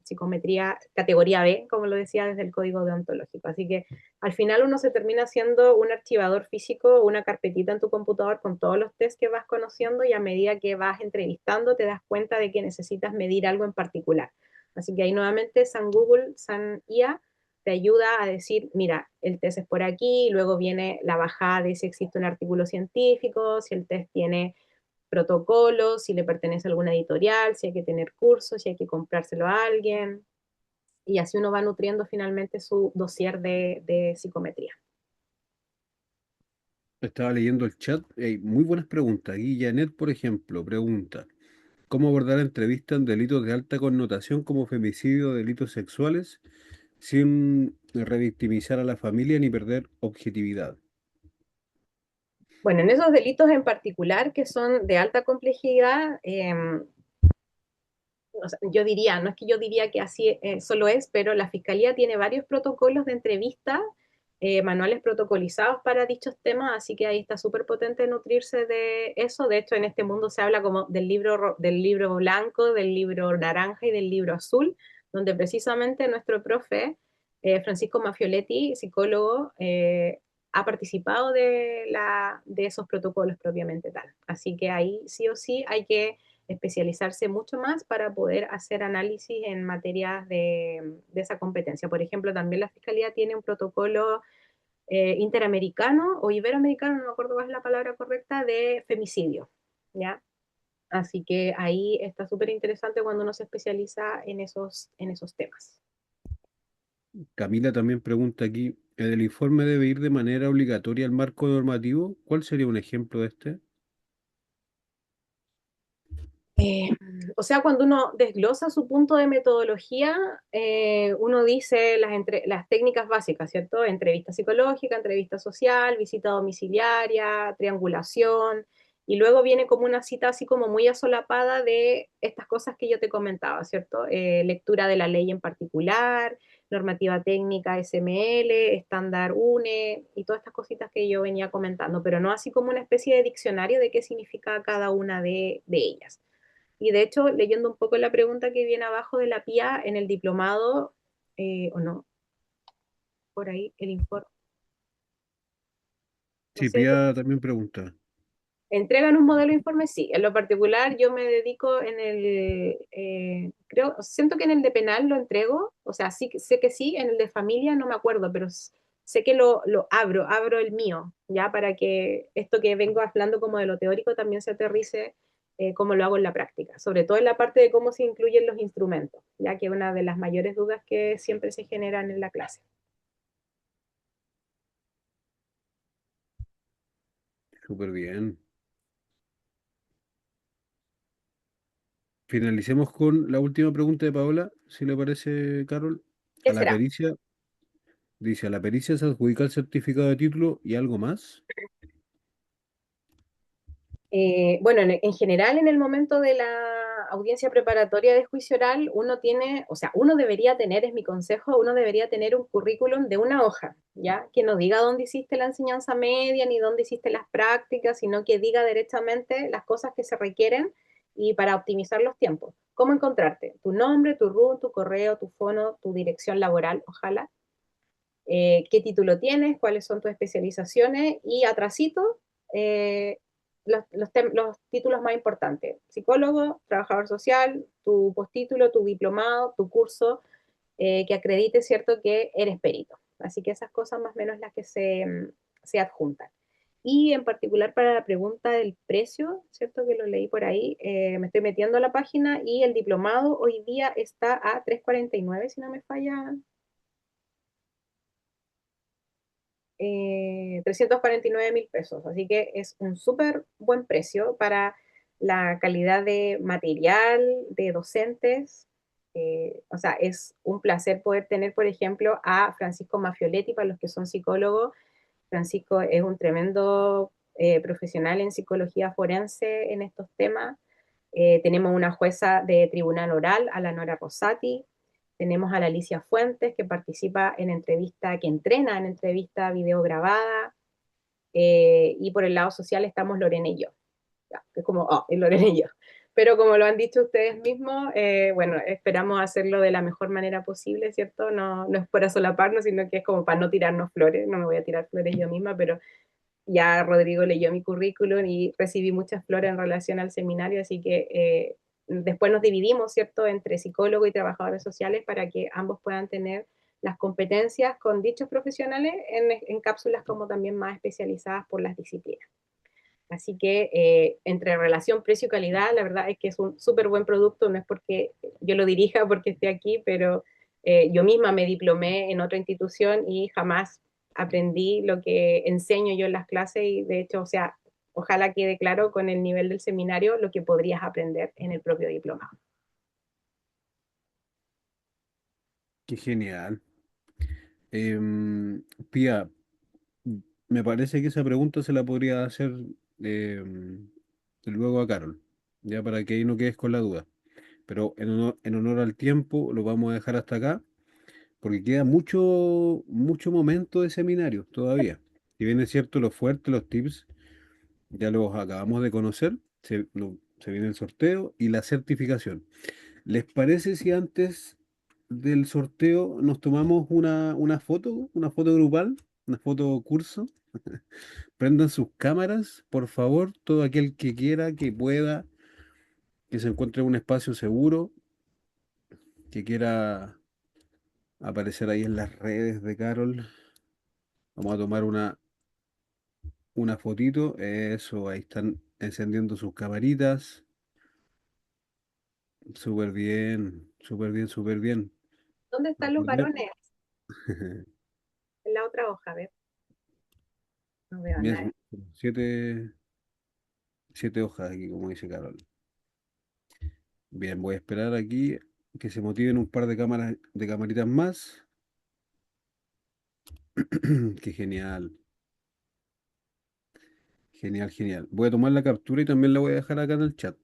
psicometría categoría B, como lo decía desde el código deontológico. Así que al final uno se termina haciendo un archivador físico, una carpetita en tu computador con todos los tests que vas conociendo y a medida que vas entrevistando te das cuenta de que necesitas medir algo en particular. Así que ahí nuevamente San Google, San IA te ayuda a decir, mira, el test es por aquí, luego viene la bajada de si existe un artículo científico, si el test tiene protocolos, si le pertenece a alguna editorial, si hay que tener cursos, si hay que comprárselo a alguien, y así uno va nutriendo finalmente su dossier de psicometría. Estaba leyendo el chat. Muy buenas preguntas. Aquí Janet, por ejemplo, pregunta: ¿cómo abordar entrevistas en delitos de alta connotación como femicidio o delitos sexuales sin revictimizar a la familia ni perder objetividad? Bueno, en esos delitos en particular que son de alta complejidad, o sea, yo diría, no es que yo diría que así solo es, pero la Fiscalía tiene varios protocolos de entrevista, manuales protocolizados para dichos temas, así que ahí está súper potente nutrirse de eso. De hecho, en este mundo se habla como del libro blanco, del libro naranja y del libro azul, donde precisamente nuestro profe, Francisco Maffioletti, psicólogo, ha participado de esos protocolos propiamente tal. Así que ahí sí o sí hay que especializarse mucho más para poder hacer análisis en materias de esa competencia. Por ejemplo, también la Fiscalía tiene un protocolo interamericano o iberoamericano, no me acuerdo cuál es la palabra correcta, de femicidio, ¿ya? Así que ahí está súper interesante cuando uno se especializa en esos temas. Camila también pregunta aquí: ¿en el informe debe ir de manera obligatoria al marco normativo? ¿Cuál sería un ejemplo de este? Eh, o sea, cuando uno desglosa su punto de metodología, uno dice las técnicas básicas, ¿cierto? Entrevista psicológica, entrevista social, visita domiciliaria, triangulación, y luego viene como una cita así como muy asolapada de estas cosas que yo te comentaba, ¿cierto? Lectura de la ley en particular, normativa técnica SML, estándar UNE, y todas estas cositas que yo venía comentando, pero no así como una especie de diccionario de qué significa cada una de ellas. Y de hecho, leyendo un poco la pregunta que viene abajo de la PIA en el diplomado, o no, por ahí el informe, no Sí, sé, Pía también pregunta. ¿entregan un modelo de informe? Sí, en lo particular yo me dedico en creo, siento que en el de penal lo entrego, o sea, sí, sé que sí, en el de familia no me acuerdo, pero sé que lo abro el mío, ya para que esto que vengo hablando como de lo teórico también se aterrice como lo hago en la práctica, sobre todo en la parte de cómo se incluyen los instrumentos, ya que es una de las mayores dudas que siempre se generan en la clase. Súper bien. Finalicemos con la última pregunta de Paola, si le parece, Carol. A ¿Qué la será? pericia, dice: ¿a la pericia se adjudica el certificado de título y algo más? Bueno, en general, en el momento de la audiencia preparatoria de juicio oral, uno tiene, o sea, uno debería tener, es mi consejo, uno debería tener un currículum de una hoja, ¿ya? Que no diga dónde hiciste la enseñanza media ni dónde hiciste las prácticas, sino que diga directamente las cosas que se requieren y para optimizar los tiempos. ¿Cómo encontrarte? Tu nombre, tu RUN, tu correo, tu fono, tu dirección laboral, ojalá. Qué título tienes, cuáles son tus especializaciones y atrasito, eh, los títulos más importantes, psicólogo, trabajador social, tu postítulo, tu diplomado, tu curso, que acredite, ¿cierto?, que eres perito. Así que esas cosas más o menos las que se adjuntan. Y en particular para la pregunta del precio, ¿cierto? Que lo leí por ahí, me estoy metiendo a la página y el diplomado hoy día está a 3,49 si no me falla 349.000 pesos. Así que es un súper buen precio para la calidad de material, de docentes. O sea, es un placer poder tener, por ejemplo, a Francisco Maffioletti, para los que son psicólogos. Francisco es un tremendo profesional en psicología forense en estos temas. Tenemos una jueza de tribunal oral, a la Nora Rosati. Tenemos a la Alicia Fuentes, que participa en entrevista, que entrena en entrevista video grabada. Y por el lado social estamos Lorena y yo. Ya, es como, oh, y Lorena y yo. Pero como lo han dicho ustedes mismos, bueno, esperamos hacerlo de la mejor manera posible, ¿cierto? No, no es para solaparnos, sino que es como para no tirarnos flores. No me voy a tirar flores yo misma, pero ya Rodrigo leyó mi currículum y recibí muchas flores en relación al seminario, así que después nos dividimos, ¿cierto?, entre psicólogos y trabajadores sociales para que ambos puedan tener las competencias con dichos profesionales en cápsulas como también más especializadas por las disciplinas. Así que entre relación precio-calidad, la verdad es que es un súper buen producto, no es porque yo lo dirija, porque esté aquí, pero yo misma me diplomé en otra institución y jamás aprendí lo que enseño yo en las clases y de hecho, o sea, ojalá quede claro con el nivel del seminario lo que podrías aprender en el propio diplomado. Qué genial. Pía, me parece que esa pregunta se la podría hacer em, luego a Carol, ya para que ahí no quedes con la duda. Pero en honor al tiempo lo vamos a dejar hasta acá, porque queda mucho, mucho momento de seminario todavía. Si bien es cierto, lo fuerte, los tips, ya los acabamos de conocer, se viene el sorteo y la certificación. ¿Les parece si antes del sorteo nos tomamos una foto grupal, una foto curso? Prendan sus cámaras, por favor, todo aquel que quiera, que pueda, que se encuentre en un espacio seguro, que quiera aparecer ahí en las redes de Carol. Vamos a tomar una fotito. Eso, ahí están encendiendo sus camaritas. Súper bien, súper bien, súper bien. ¿Dónde están los Recordemos. varones? En la otra hoja, a ver, no veo a Bien, nadie. siete hojas aquí, como dice Carol. Bien, voy a esperar aquí que se motiven un par de cámaras, de camaritas más. Qué genial, genial, genial. Voy a tomar la captura y también la voy a dejar acá en el chat,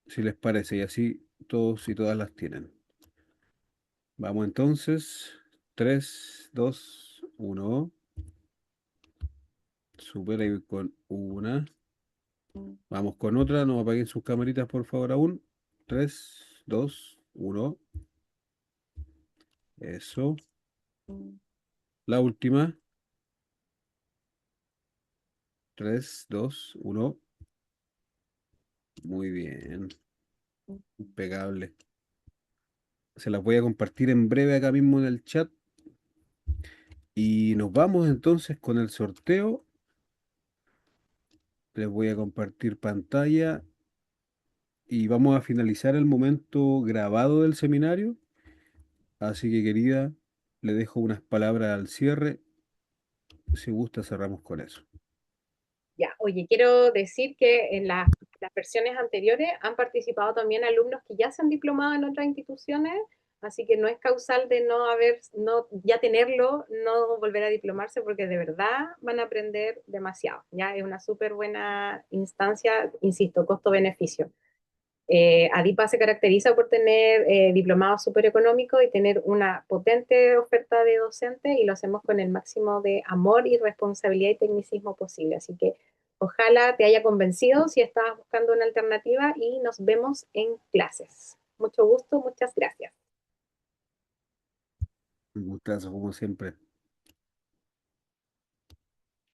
si les parece, y así todos y todas las tienen. Vamos entonces. 3 2 1. Super ahí con una. Vamos con otra. No apaguen sus camaritas, por favor, aún. 3 2 1. Eso. La última. 3 2 1. Muy bien. Impecable. Se las voy a compartir en breve acá mismo en el chat. Y nos vamos entonces con el sorteo. Les voy a compartir pantalla y vamos a finalizar el momento grabado del seminario. Así que, querida, le dejo unas palabras al cierre. Si gusta, cerramos con eso. Ya, oye, quiero decir que en las versiones anteriores han participado también alumnos que ya se han diplomado en otras instituciones, Así que no es causal de no haber, no, ya tenerlo, no volver a diplomarse, porque de verdad van a aprender demasiado. Ya es una súper buena instancia, insisto, costo-beneficio. ADIPA se caracteriza por tener diplomados súper económicos y tener una potente oferta de docentes, y lo hacemos con el máximo de amor y responsabilidad y tecnicismo posible. Así que ojalá te haya convencido si estabas buscando una alternativa, y nos vemos en clases. Mucho gusto, muchas gracias. Un gustazo, como siempre.